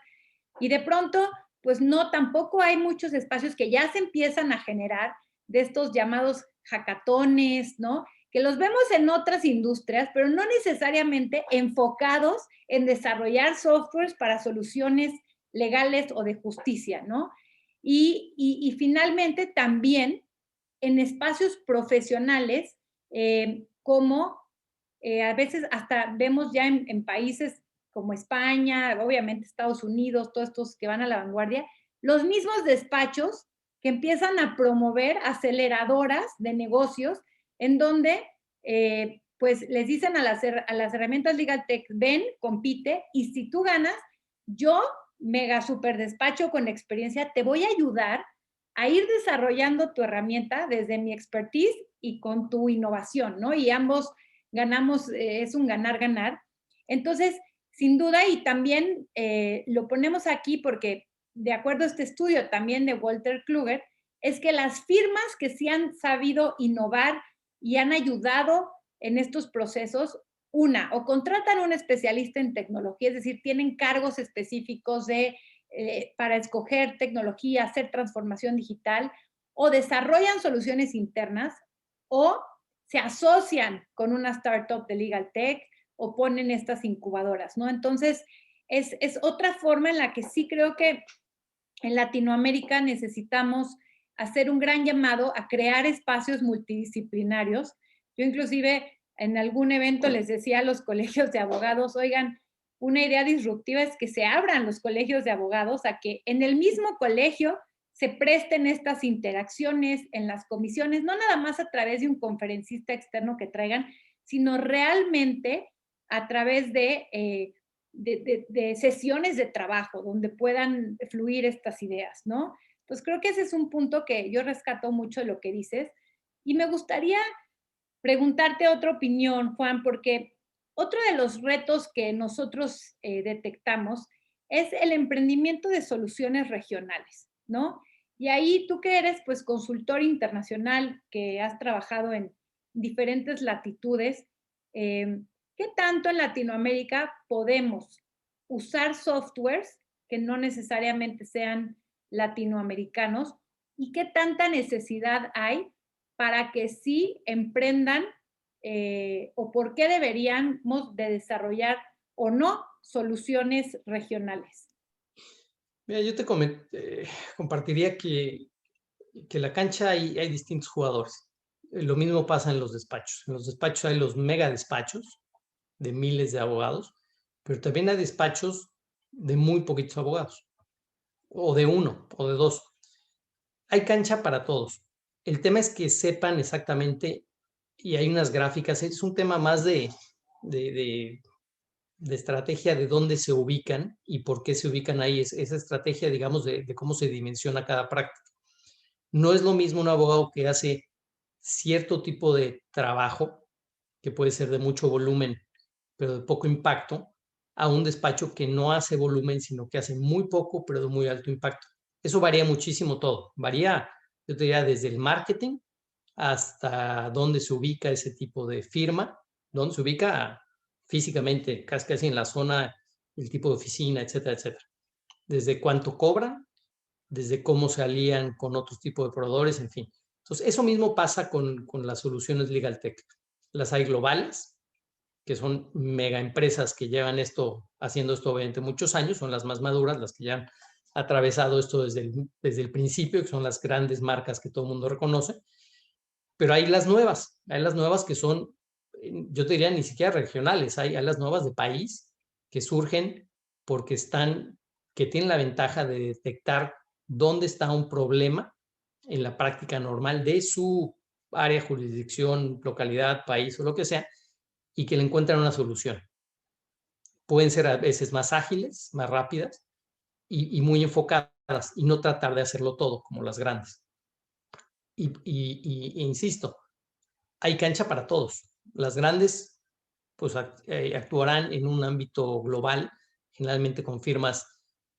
Y de pronto, pues no, tampoco hay muchos espacios que ya se empiezan a generar de estos llamados hackatones, ¿no? Que los vemos en otras industrias, pero no necesariamente enfocados en desarrollar softwares para soluciones legales o de justicia, ¿no? Y finalmente también en espacios profesionales, como a veces hasta vemos ya en países como España, obviamente Estados Unidos, todos estos que van a la vanguardia, los mismos despachos que empiezan a promover aceleradoras de negocios en donde pues les dicen a las herramientas Legal Tech, ven, compite, y si tú ganas, yo, mega super despacho con experiencia, te voy a ayudar a ir desarrollando tu herramienta desde mi expertise y con tu innovación, ¿no? Y ambos ganamos, es un ganar-ganar. Entonces, sin duda, y también lo ponemos aquí porque de acuerdo a este estudio también de Walter Kluger, es que las firmas que sí han sabido innovar y han ayudado en estos procesos, una, o contratan a un especialista en tecnología, es decir, tienen cargos específicos para escoger tecnología, hacer transformación digital, o desarrollan soluciones internas, o se asocian con una startup de Legal Tech, o ponen estas incubadoras, ¿no? Entonces, es otra forma en la que sí creo que en Latinoamérica necesitamos hacer un gran llamado a crear espacios multidisciplinarios. Yo inclusive en algún evento les decía a los colegios de abogados, oigan, una idea disruptiva es que se abran los colegios de abogados a que en el mismo colegio se presten estas interacciones en las comisiones, no nada más a través de un conferencista externo que traigan, sino realmente a través de sesiones de trabajo donde puedan fluir estas ideas, ¿no? Entonces creo que ese es un punto que yo rescato mucho de lo que dices y me gustaría preguntarte otra opinión, Juan, porque otro de los retos que nosotros detectamos es el emprendimiento de soluciones regionales, ¿no? Y ahí tú que eres pues consultor internacional, que has trabajado en diferentes latitudes, ¿qué tanto en Latinoamérica podemos usar softwares que no necesariamente sean latinoamericanos y qué tanta necesidad hay para que sí emprendan o por qué deberíamos de desarrollar o no soluciones regionales? Mira, yo te compartiría que la cancha hay distintos jugadores. Lo mismo pasa en los despachos. En los despachos hay los mega despachos de miles de abogados, pero también hay despachos de muy poquitos abogados, o de uno, o de dos. Hay cancha para todos. El tema es que sepan exactamente, y hay unas gráficas, es un tema más de estrategia de dónde se ubican y por qué se ubican ahí, esa estrategia, digamos, de cómo se dimensiona cada práctica. No es lo mismo un abogado que hace cierto tipo de trabajo, que puede ser de mucho volumen, pero de poco impacto, a un despacho que no hace volumen, sino que hace muy poco, pero de muy alto impacto. Eso varía muchísimo todo. Varía, yo te diría, desde el marketing hasta dónde se ubica ese tipo de firma, dónde se ubica físicamente, casi en la zona, el tipo de oficina, etcétera, etcétera. Desde cuánto cobran, desde cómo se alían con otros tipos de proveedores, en fin. Entonces, eso mismo pasa con las soluciones Legal Tech. Las hay globales, que son mega empresas que llevan haciendo esto obviamente muchos años, son las más maduras, las que ya han atravesado esto desde el principio, que son las grandes marcas que todo el mundo reconoce, pero hay las nuevas que son, yo te diría, ni siquiera regionales, hay las nuevas de país que surgen porque que tienen la ventaja de detectar dónde está un problema en la práctica normal de su área, jurisdicción, localidad, país o lo que sea, y que le encuentran una solución. Pueden ser a veces más ágiles, más rápidas y muy enfocadas y no tratar de hacerlo todo como las grandes. e insisto, hay cancha para todos. Las grandes pues actuarán en un ámbito global, generalmente con firmas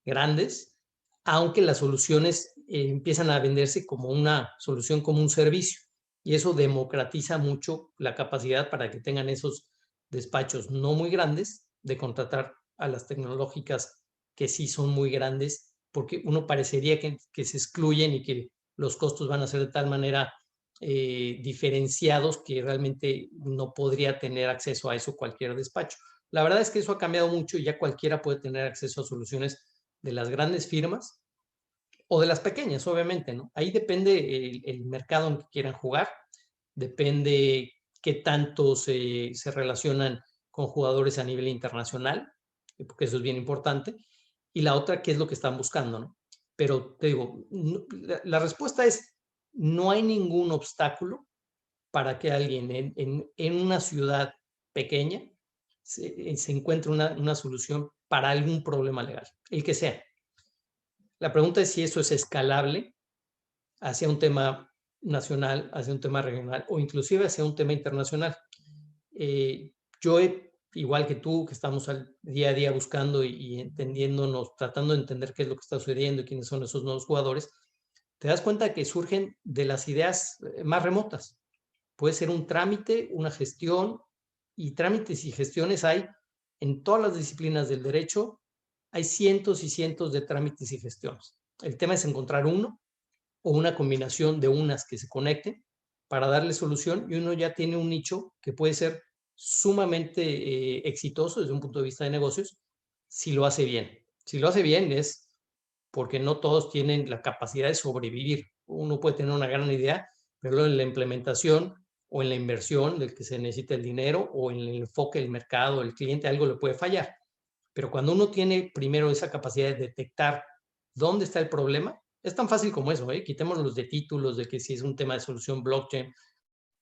grandes, aunque las soluciones empiezan a venderse como una solución, como un servicio. Y eso democratiza mucho la capacidad para que tengan esos despachos no muy grandes de contratar a las tecnológicas que sí son muy grandes, porque uno parecería que se excluyen y que los costos van a ser de tal manera diferenciados que realmente no podría tener acceso a eso cualquier despacho. La verdad es que eso ha cambiado mucho y ya cualquiera puede tener acceso a soluciones de las grandes firmas o de las pequeñas, obviamente, ¿no? Ahí depende el mercado en que quieran jugar, depende qué tanto se relacionan con jugadores a nivel internacional, porque eso es bien importante, y la otra, qué es lo que están buscando, ¿no? Pero te digo, la respuesta es, no hay ningún obstáculo para que alguien en una ciudad pequeña se encuentre una solución para algún problema legal, el que sea. La pregunta es si eso es escalable hacia un tema nacional, hacia un tema regional o inclusive hacia un tema internacional. Yo, igual que tú, que estamos al día a día buscando y entendiéndonos, tratando de entender qué es lo que está sucediendo y quiénes son esos nuevos jugadores, te das cuenta que surgen de las ideas más remotas. Puede ser un trámite, una gestión, y trámites y gestiones hay en todas las disciplinas del derecho, hay cientos y cientos de trámites y gestiones. El tema es encontrar uno o una combinación de unas que se conecten para darle solución y uno ya tiene un nicho que puede ser sumamente exitoso desde un punto de vista de negocios si lo hace bien. Si lo hace bien es porque no todos tienen la capacidad de sobrevivir. Uno puede tener una gran idea, pero en la implementación o en la inversión del que se necesita el dinero o en el enfoque del mercado, el cliente, algo le puede fallar. Pero cuando uno tiene primero esa capacidad de detectar dónde está el problema, es tan fácil como eso, ¿eh? Quitemos los de títulos, de que si es un tema de solución blockchain,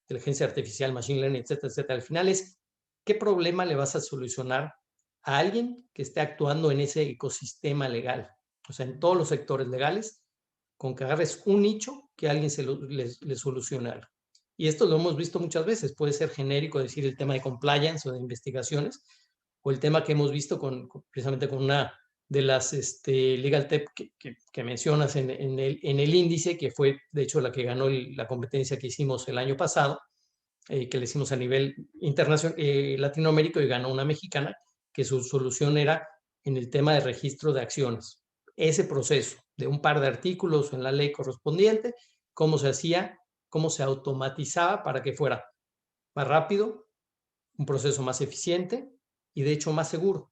inteligencia artificial, machine learning, etcétera, etcétera. Al final es, ¿qué problema le vas a solucionar a alguien que esté actuando en ese ecosistema legal? O sea, en todos los sectores legales, con que agarres un nicho que alguien le solucione algo. Y esto lo hemos visto muchas veces. Puede ser genérico decir el tema de compliance o de investigaciones, o el tema que hemos visto precisamente con una de las Legal Tech que mencionas en el índice, que fue de hecho la que ganó la competencia que hicimos el año pasado, que le hicimos a nivel internacional, Latinoamérica, y ganó una mexicana, que su solución era en el tema de registro de acciones. Ese proceso de un par de artículos en la ley correspondiente, cómo se hacía, cómo se automatizaba para que fuera más rápido, un proceso más eficiente y de hecho más seguro.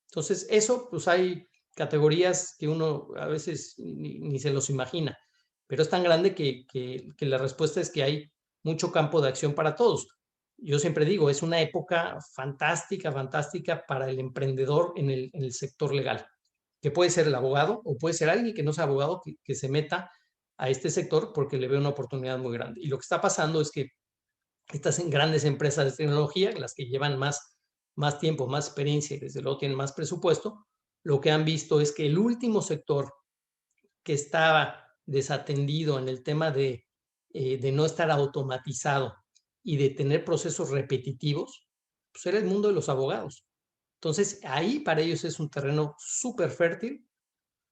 Entonces, eso, pues hay categorías que uno a veces ni se los imagina, pero es tan grande que la respuesta es que hay mucho campo de acción para todos. Yo siempre digo, es una época fantástica, fantástica para el emprendedor en el sector legal, que puede ser el abogado o puede ser alguien que no sea abogado que se meta a este sector porque le ve una oportunidad muy grande. Y lo que está pasando es que estas grandes empresas de tecnología, las que llevan más tiempo, más experiencia y desde luego tienen más presupuesto, lo que han visto es que el último sector que estaba desatendido en el tema de no estar automatizado y de tener procesos repetitivos, pues era el mundo de los abogados. Entonces, ahí para ellos es un terreno súper fértil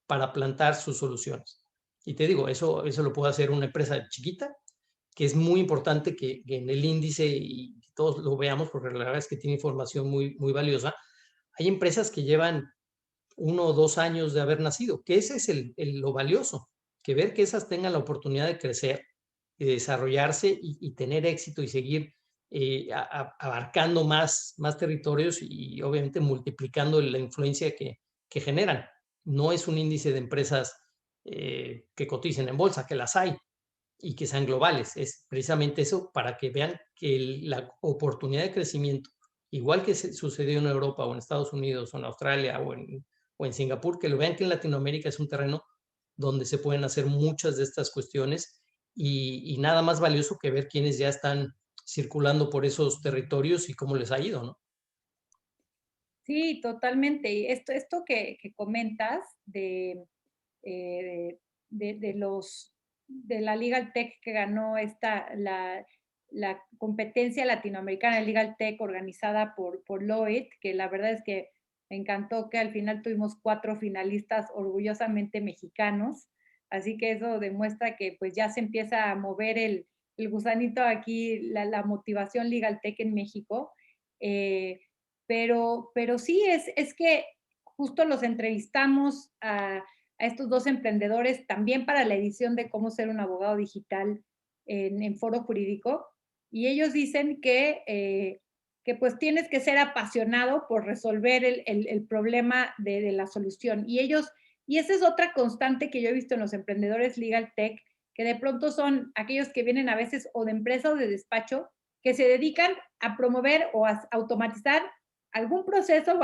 para plantar sus soluciones. Y te digo, eso lo puede hacer una empresa chiquita, que es muy importante que en el índice y todos lo veamos, porque la verdad es que tiene información muy, muy valiosa. Hay empresas que llevan 1 o 2 años de haber nacido, que ese es lo valioso, que ver que esas tengan la oportunidad de crecer, de desarrollarse y tener éxito y seguir abarcando más territorios y obviamente multiplicando la influencia que generan. No es un índice de empresas que coticen en bolsa, que las hay, y que sean globales. Es precisamente eso para que vean que la oportunidad de crecimiento, igual que sucedió en Europa o en Estados Unidos o en Australia o en Singapur, que lo vean que en Latinoamérica es un terreno donde se pueden hacer muchas de estas cuestiones y nada más valioso que ver quiénes ya están circulando por esos territorios y cómo les ha ido, ¿no? Sí, totalmente. Y esto que comentas de los de la Legal Tech que ganó la competencia latinoamericana de Legal Tech organizada por Lloyd, que la verdad es que me encantó que al final tuvimos 4 finalistas orgullosamente mexicanos, así que eso demuestra que pues ya se empieza a mover el gusanito aquí, la motivación Legal Tech en México. Pero sí, es que justo los entrevistamos a estos 2 emprendedores también para la edición de Cómo ser un abogado digital en Foro Jurídico, y ellos dicen que pues tienes que ser apasionado por resolver el problema de la solución. Y esa es otra constante que yo he visto en los emprendedores Legal Tech, que de pronto son aquellos que vienen a veces o de empresa o de despacho, que se dedican a promover o a automatizar algún proceso o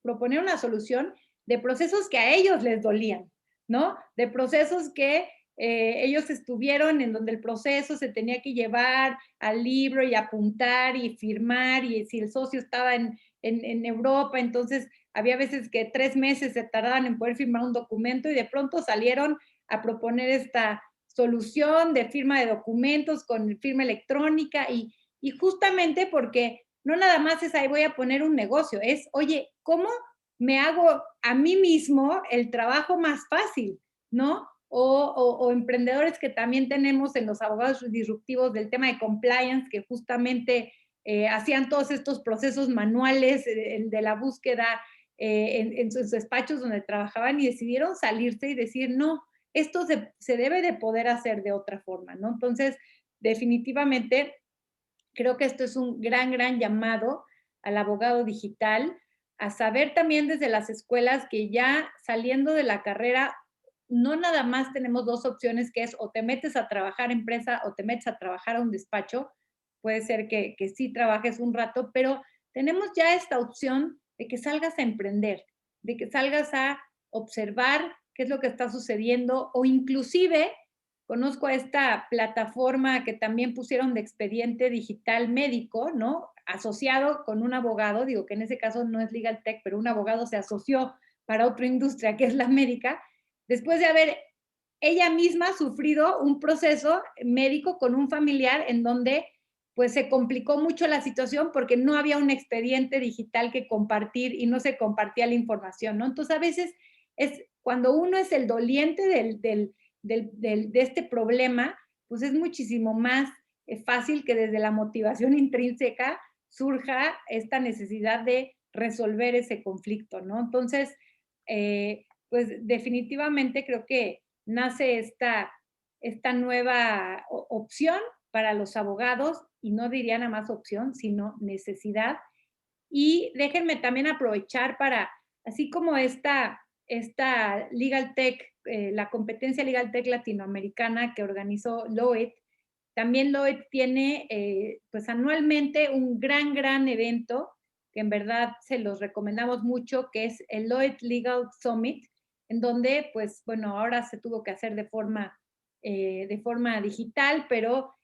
proponer una solución de procesos que a ellos les dolían, ¿no? De procesos que ellos estuvieron en donde el proceso se tenía que llevar al libro y apuntar y firmar, y si el socio estaba en Europa, entonces había veces que 3 meses se tardaban en poder firmar un documento, y de pronto salieron a proponer esta solución de firma de documentos con firma electrónica, y justamente porque no nada más es ahí voy a poner un negocio, es, oye, ¿cómo me hago a mí mismo el trabajo más fácil, ¿no? O emprendedores que también tenemos en los abogados disruptivos del tema de compliance, que justamente hacían todos estos procesos manuales de la búsqueda en sus despachos donde trabajaban, y decidieron salirse y decir, no, esto se debe de poder hacer de otra forma, ¿no? Entonces, definitivamente, creo que esto es un gran, gran llamado al abogado digital, a saber también desde las escuelas que ya saliendo de la carrera, no nada más tenemos 2 opciones, que es o te metes a trabajar en empresa o te metes a trabajar a un despacho. Puede ser que sí trabajes un rato, pero tenemos ya esta opción de que salgas a emprender, de que salgas a observar qué es lo que está sucediendo, o inclusive conozco a esta plataforma que también pusieron de expediente digital médico, ¿no? Asociado con un abogado, digo que en ese caso no es Legal Tech, pero un abogado se asoció para otra industria que es la médica, después de haber ella misma sufrido un proceso médico con un familiar en donde pues se complicó mucho la situación porque no había un expediente digital que compartir y no se compartía la información, ¿no? Entonces a veces es cuando uno es el doliente de este problema, pues es muchísimo más fácil que desde la motivación intrínseca surja esta necesidad de resolver ese conflicto, ¿no? Entonces, pues definitivamente creo que nace esta nueva opción para los abogados, y no diría nada más opción, sino necesidad. Y déjenme también aprovechar para, así como esta Legal Tech, la competencia Legal Tech latinoamericana que organizó Lloyd, también Lloyd tiene pues anualmente un gran, gran evento que en verdad se los recomendamos mucho, que es el Lloyd Legal Summit, en donde pues bueno, ahora se tuvo que hacer de forma digital, pero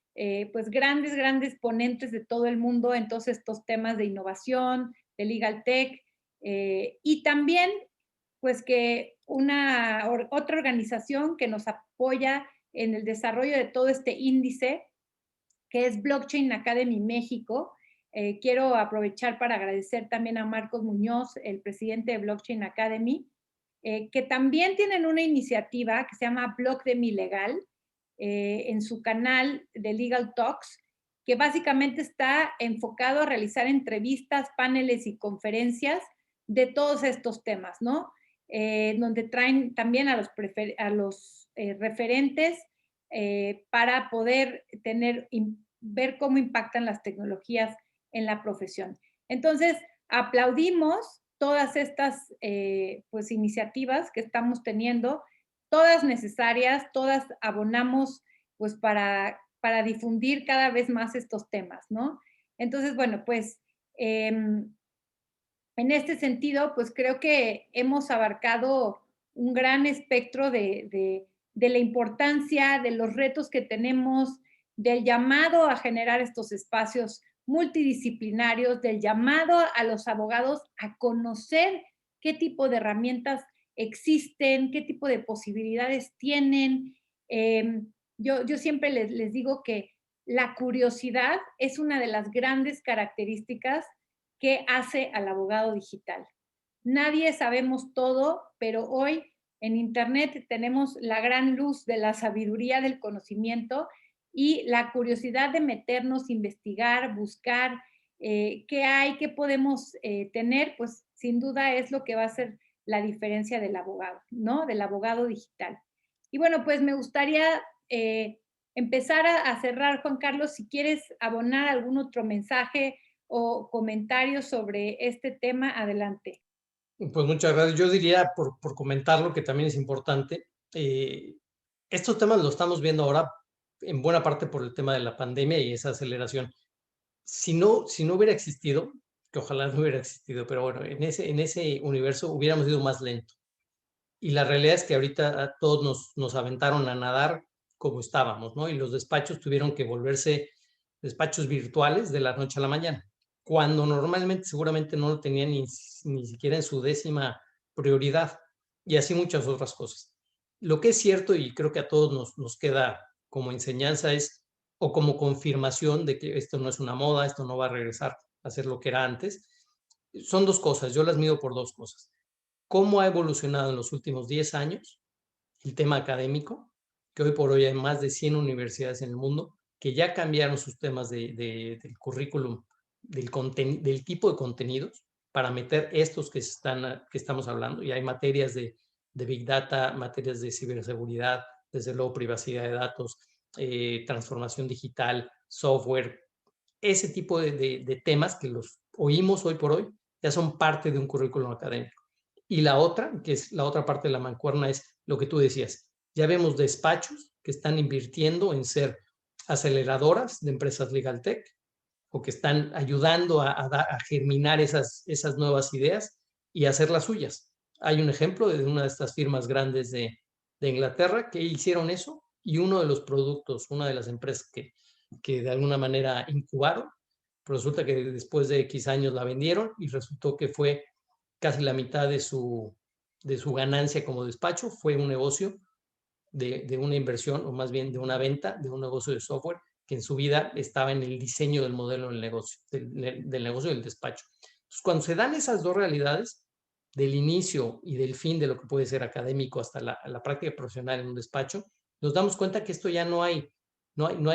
pues grandes, grandes ponentes de todo el mundo en todos estos temas de innovación, de Legal Tech, y también pues que otra organización que nos apoya en el desarrollo de todo este índice, que es Blockchain Academy México. Quiero aprovechar para agradecer también a Marcos Muñoz, el presidente de Blockchain Academy, que también tienen una iniciativa que se llama Block de Mi Legal, en su canal de Legal Talks, que básicamente está enfocado a realizar entrevistas, paneles y conferencias de todos estos temas, ¿no? Donde traen también a los referentes para poder ver cómo impactan las tecnologías en la profesión. Entonces, aplaudimos todas estas pues, iniciativas que estamos teniendo, todas necesarias, todas abonamos pues para difundir cada vez más estos temas, ¿no? Entonces, bueno, pues en este sentido, pues creo que hemos abarcado un gran espectro de la importancia, de los retos que tenemos, del llamado a generar estos espacios multidisciplinarios, del llamado a los abogados a conocer qué tipo de herramientas existen, qué tipo de posibilidades tienen, Yo siempre les digo que la curiosidad es una de las grandes características que hace al abogado digital. Nadie sabemos todo, pero hoy en Internet tenemos la gran luz de la sabiduría del conocimiento y la curiosidad de meternos, investigar, buscar qué hay, qué podemos tener, pues sin duda es lo que va a hacer la diferencia del abogado, ¿no? Del abogado digital. Y bueno, pues me gustaría empezar a cerrar, Juan Carlos, si quieres abonar algún otro mensaje o comentario sobre este tema, adelante. Pues muchas gracias. Yo diría, por comentarlo, que también es importante, estos temas los estamos viendo ahora en buena parte por el tema de la pandemia y esa aceleración. Si no hubiera existido, que ojalá no hubiera existido, pero bueno, en ese universo hubiéramos ido más lento. Y la realidad es que ahorita a todos nos aventaron a nadar como estábamos, ¿no? Y los despachos tuvieron que volverse despachos virtuales de la noche a la mañana, cuando normalmente seguramente no lo tenían ni siquiera en su 10ª prioridad, y así muchas otras cosas. Lo que es cierto, y creo que a todos nos queda como enseñanza, es, o como confirmación de que esto no es una moda, esto no va a regresar a ser lo que era antes, son dos cosas, yo las mido por dos cosas. Cómo ha evolucionado en los últimos 10 años el tema académico, que hoy por hoy hay más de 100 universidades en el mundo que ya cambiaron sus temas del currículum, del tipo de contenidos, para meter estos que estamos hablando. Y hay materias de Big Data, materias de ciberseguridad, desde luego privacidad de datos, transformación digital, software, ese tipo de temas que los oímos hoy por hoy, ya son parte de un currículum académico. Y la otra, que es la otra parte de la mancuerna, es lo que tú decías. Ya vemos despachos que están invirtiendo en ser aceleradoras de empresas legal tech o que están ayudando a germinar esas nuevas ideas y hacerlas suyas. Hay un ejemplo de una de estas firmas grandes de Inglaterra que hicieron eso, y uno de los productos, una de las empresas que de alguna manera incubaron, pero resulta que después de X años la vendieron y resultó que fue casi la mitad de su ganancia como despacho, fue un negocio de una inversión, o más bien de una venta de un negocio de software que en su vida estaba en el diseño del modelo del negocio, del negocio del despacho. Entonces, cuando se dan esas dos realidades, del inicio y del fin de lo que puede ser académico hasta la práctica profesional en un despacho, nos damos cuenta que esto ya no hay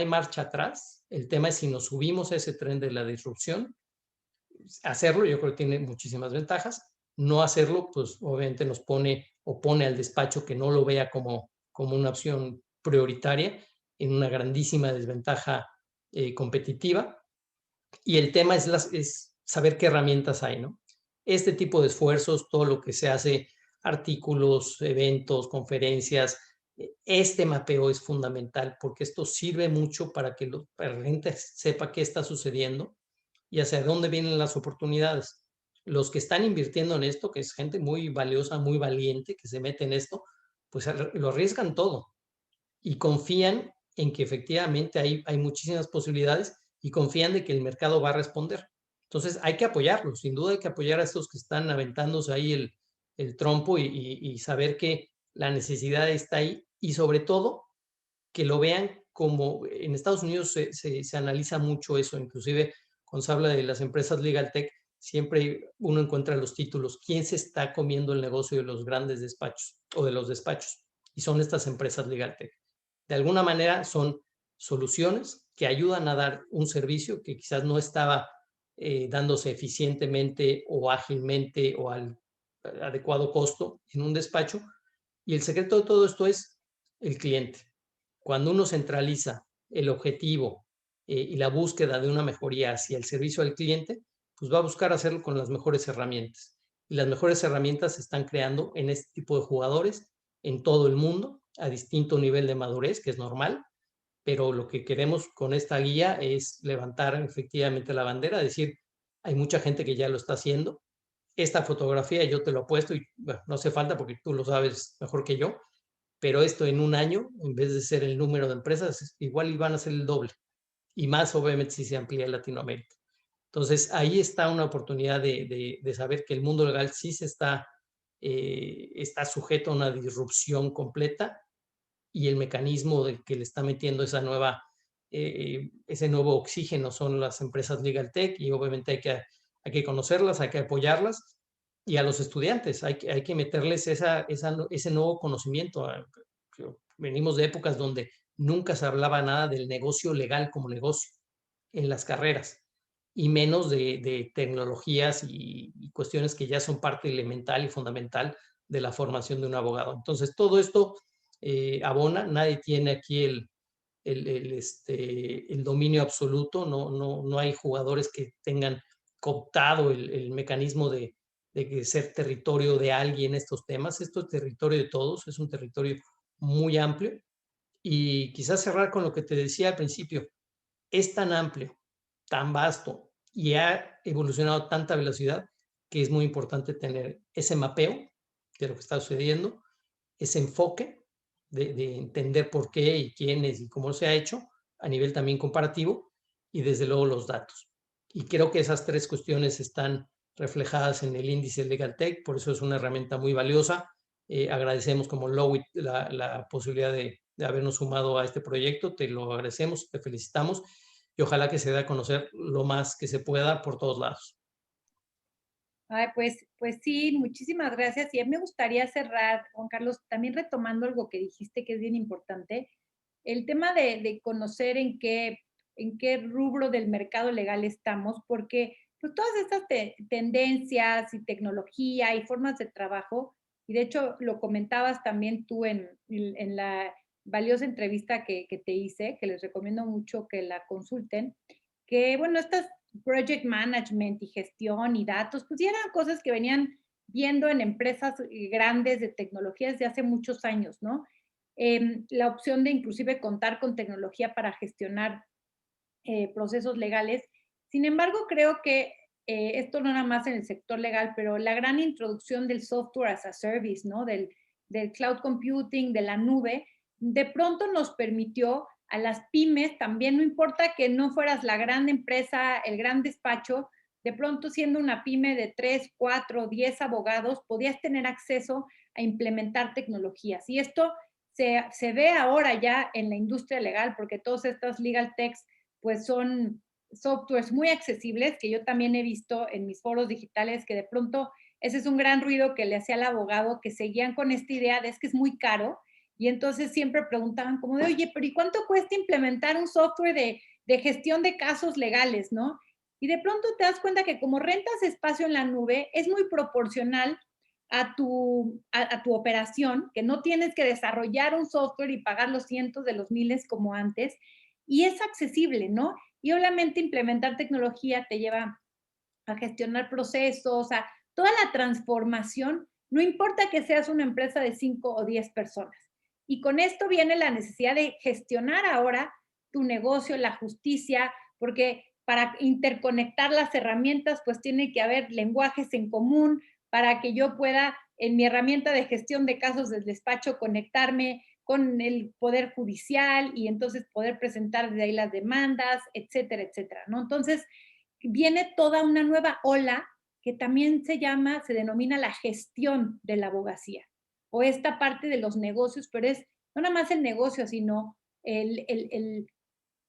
marcha atrás. El tema es si nos subimos a ese tren de la disrupción. Hacerlo, yo creo que tiene muchísimas ventajas. No hacerlo, pues obviamente nos pone al despacho que no lo vea como una opción prioritaria en una grandísima desventaja competitiva. Y el tema es saber qué herramientas hay, ¿no? Este tipo de esfuerzos, todo lo que se hace, artículos, eventos, conferencias, este mapeo es fundamental porque esto sirve mucho para que la gente sepa qué está sucediendo y hacia dónde vienen las oportunidades. Los que están invirtiendo en esto, que es gente muy valiosa, muy valiente, que se mete en esto, pues lo arriesgan todo y confían en que efectivamente hay muchísimas posibilidades y confían de que el mercado va a responder. Entonces hay que apoyarlos, sin duda hay que apoyar a estos que están aventándose ahí el trompo y saber que la necesidad está ahí, y sobre todo que lo vean como en Estados Unidos se analiza mucho eso, inclusive cuando se habla de las empresas legal tech, siempre uno encuentra los títulos, ¿quién se está comiendo el negocio de los grandes despachos o de los despachos? Y son estas empresas legal tech. De alguna manera son soluciones que ayudan a dar un servicio que quizás no estaba dándose eficientemente o ágilmente o al adecuado costo en un despacho. Y el secreto de todo esto es el cliente. Cuando uno centraliza el objetivo y la búsqueda de una mejoría hacia el servicio al cliente, pues va a buscar hacerlo con las mejores herramientas. Y las mejores herramientas se están creando en este tipo de jugadores en todo el mundo, a distinto nivel de madurez, que es normal, pero lo que queremos con esta guía es levantar efectivamente la bandera, decir, hay mucha gente que ya lo está haciendo. Esta fotografía yo te lo he puesto y bueno, no hace falta porque tú lo sabes mejor que yo, pero esto en un año, en vez de ser el número de empresas, igual iban a ser el doble, y más obviamente si se amplía en Latinoamérica. Entonces, ahí está una oportunidad de saber que el mundo legal sí está sujeto a una disrupción completa, y el mecanismo que le está metiendo ese nuevo oxígeno son las empresas Legal Tech, y obviamente hay que conocerlas, hay que apoyarlas, y a los estudiantes hay que meterles ese nuevo conocimiento. Venimos de épocas donde nunca se hablaba nada del negocio legal como negocio en las carreras, y menos de tecnologías y cuestiones que ya son parte elemental y fundamental de la formación de un abogado. Entonces, todo esto abona. Nadie tiene aquí el dominio absoluto. No hay jugadores que tengan cooptado el mecanismo de ser territorio de alguien en estos temas. Esto es territorio de todos, es un territorio muy amplio. Y quizás cerrar con lo que te decía al principio: es tan amplio, tan vasto, y ha evolucionado a tanta velocidad, que es muy importante tener ese mapeo de lo que está sucediendo, ese enfoque de entender por qué y quiénes y cómo se ha hecho a nivel también comparativo, y desde luego los datos. Y creo que esas tres cuestiones están reflejadas en el índice Legal Tech, por eso es una herramienta muy valiosa. Agradecemos como Lowit la posibilidad de habernos sumado a este proyecto. Te lo agradecemos, te felicitamos, y ojalá que se dé a conocer lo más que se pueda por todos lados. Ay, pues sí, muchísimas gracias. Y a mí me gustaría cerrar, Juan Carlos, también retomando algo que dijiste que es bien importante, el tema de conocer en qué rubro del mercado legal estamos, porque pues todas estas tendencias y tecnología y formas de trabajo, y de hecho lo comentabas también tú en la valiosa entrevista que te hice, que les recomiendo mucho que la consulten, que bueno, estas project management y gestión y datos, pues ya eran cosas que venían viendo en empresas grandes de tecnologías de hace muchos años, ¿no? La opción de inclusive contar con tecnología para gestionar procesos legales. Sin embargo, creo que esto no nada más en el sector legal, pero la gran introducción del software as a service, ¿no? Del cloud computing, de la nube, de pronto nos permitió a las pymes, también no importa que no fueras la gran empresa, el gran despacho, de pronto siendo una pyme de 3, 4, 10 abogados, podías tener acceso a implementar tecnologías. Y esto se ve ahora ya en la industria legal, porque todas estas legal techs pues son softwares muy accesibles, que yo también he visto en mis foros digitales, que de pronto ese es un gran ruido que le hacía al abogado, que seguían con esta idea de es que es muy caro, y entonces siempre preguntaban como de, oye, pero ¿y cuánto cuesta implementar un software de gestión de casos legales, no? Y de pronto te das cuenta que como rentas espacio en la nube, es muy proporcional a tu operación, que no tienes que desarrollar un software y pagar los cientos de los miles como antes, y es accesible, ¿no? Y obviamente implementar tecnología te lleva a gestionar procesos, a toda la transformación, no importa que seas una empresa de 5 o 10 personas. Y con esto viene la necesidad de gestionar ahora tu negocio, la justicia, porque para interconectar las herramientas, pues tiene que haber lenguajes en común para que yo pueda, en mi herramienta de gestión de casos del despacho, conectarme con el Poder Judicial y entonces poder presentar desde ahí las demandas, etcétera, etcétera, ¿no? Entonces, viene toda una nueva ola que también se denomina la gestión de la abogacía, o esta parte de los negocios, pero es no nada más el negocio, sino el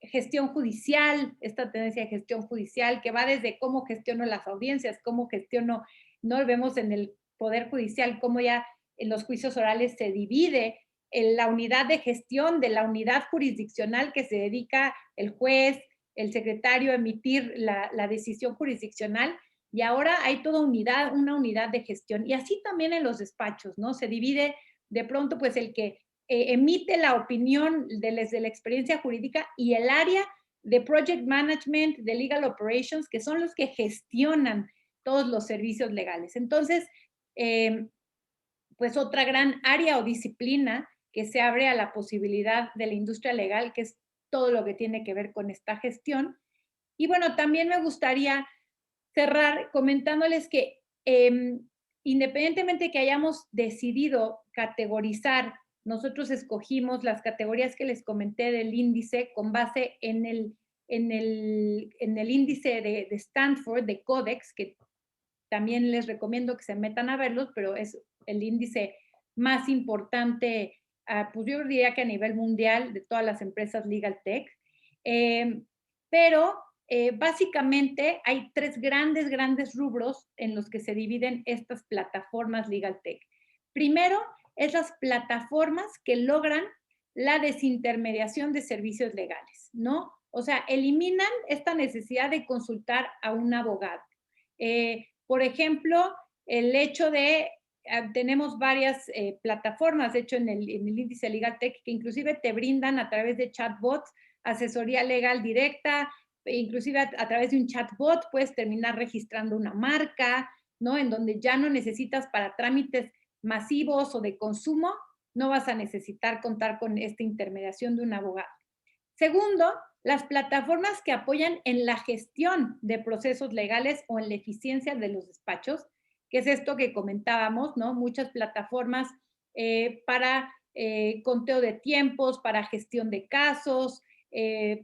gestión judicial, esta tendencia de gestión judicial que va desde cómo gestiono las audiencias, cómo gestiono, no vemos en el Poder Judicial cómo ya en los juicios orales se divide en la unidad de gestión de la unidad jurisdiccional que se dedica el juez, el secretario a emitir la decisión jurisdiccional, y ahora hay toda una unidad de gestión. Y así también en los despachos, ¿no? Se divide de pronto pues el que emite la opinión desde la experiencia jurídica y el área de project management, de legal operations, que son los que gestionan todos los servicios legales. Entonces, pues otra gran área o disciplina que se abre a la posibilidad de la industria legal, que es todo lo que tiene que ver con esta gestión. Y bueno, también me gustaría cerrar comentándoles que independientemente que hayamos decidido categorizar, nosotros escogimos las categorías que les comenté del índice con base en el índice de Stanford, de Codex, que también les recomiendo que se metan a verlos, pero es el índice más importante pues yo diría que a nivel mundial de todas las empresas Legal Tech. Pero básicamente hay tres grandes rubros en los que se dividen estas plataformas Legal Tech. Primero, es las plataformas que logran la desintermediación de servicios legales, ¿no? O sea, eliminan esta necesidad de consultar a un abogado. Por ejemplo, el hecho de, tenemos varias plataformas, de hecho en el índice Legal Tech, que inclusive te brindan a través de chatbots asesoría legal directa, inclusive a través de un chatbot puedes terminar registrando una marca, ¿no? En donde ya no necesitas para trámites masivos o de consumo, no vas a necesitar contar con esta intermediación de un abogado. Segundo, las plataformas que apoyan en la gestión de procesos legales o en la eficiencia de los despachos, que es esto que comentábamos, ¿no? Muchas plataformas para conteo de tiempos, para gestión de casos,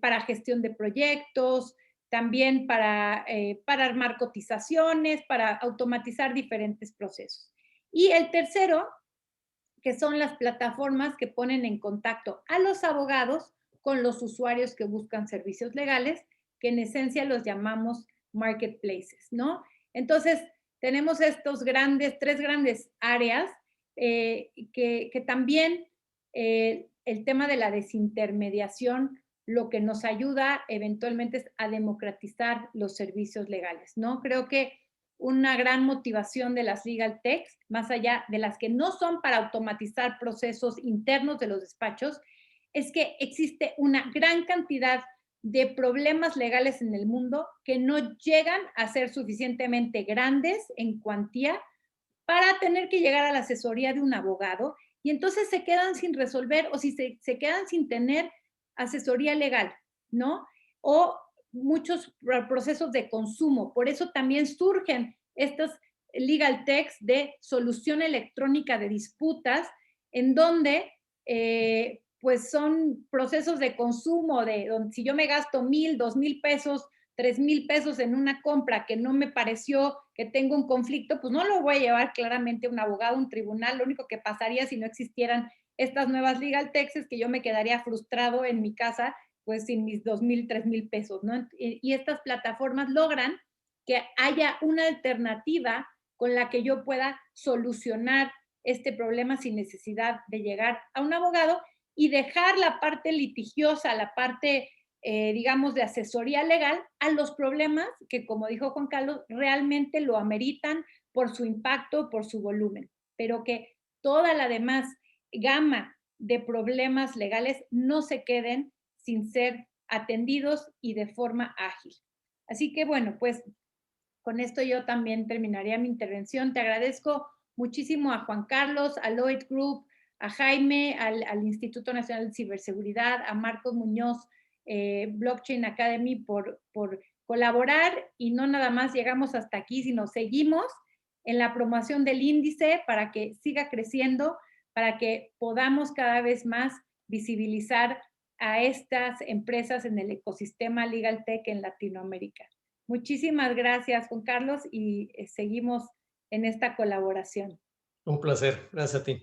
para gestión de proyectos, también para armar cotizaciones, para automatizar diferentes procesos. Y el tercero, que son las plataformas que ponen en contacto a los abogados con los usuarios que buscan servicios legales, que en esencia los llamamos marketplaces, ¿no? Entonces, tenemos estos tres grandes áreas que también el tema de la desintermediación lo que nos ayuda eventualmente es a democratizar los servicios legales, ¿no? Creo que una gran motivación de las Legal Techs, más allá de las que no son para automatizar procesos internos de los despachos, es que existe una gran cantidad de problemas legales en el mundo que no llegan a ser suficientemente grandes en cuantía para tener que llegar a la asesoría de un abogado y entonces se quedan sin resolver o si se quedan sin tener asesoría legal, ¿no? O muchos procesos de consumo. Por eso también surgen estos legal techs de solución electrónica de disputas en donde pues son procesos de consumo de donde si yo me gasto 1,000, 2,000 pesos, 3,000 pesos en una compra que no me pareció que tengo un conflicto, pues no lo voy a llevar claramente a un abogado, a un tribunal. Lo único que pasaría si no existieran estas nuevas legal techs es que yo me quedaría frustrado en mi casa, pues sin mis 2,000, 3,000 pesos, ¿no? Y estas plataformas logran que haya una alternativa con la que yo pueda solucionar este problema sin necesidad de llegar a un abogado y dejar la parte litigiosa, la parte digamos, de asesoría legal a los problemas que, como dijo Juan Carlos, realmente lo ameritan por su impacto, por su volumen, pero que toda la demás gama de problemas legales no se queden sin ser atendidos y de forma ágil. Así que, bueno, pues con esto yo también terminaría mi intervención. Te agradezco muchísimo a Juan Carlos, a Lloyd Group, a Jaime, al Instituto Nacional de Ciberseguridad, a Marcos Muñoz, Blockchain Academy por colaborar y no nada más llegamos hasta aquí, sino seguimos en la promoción del índice para que siga creciendo, para que podamos cada vez más visibilizar a estas empresas en el ecosistema Legal Tech en Latinoamérica. Muchísimas gracias, Juan Carlos, y seguimos en esta colaboración. Un placer. Gracias a ti.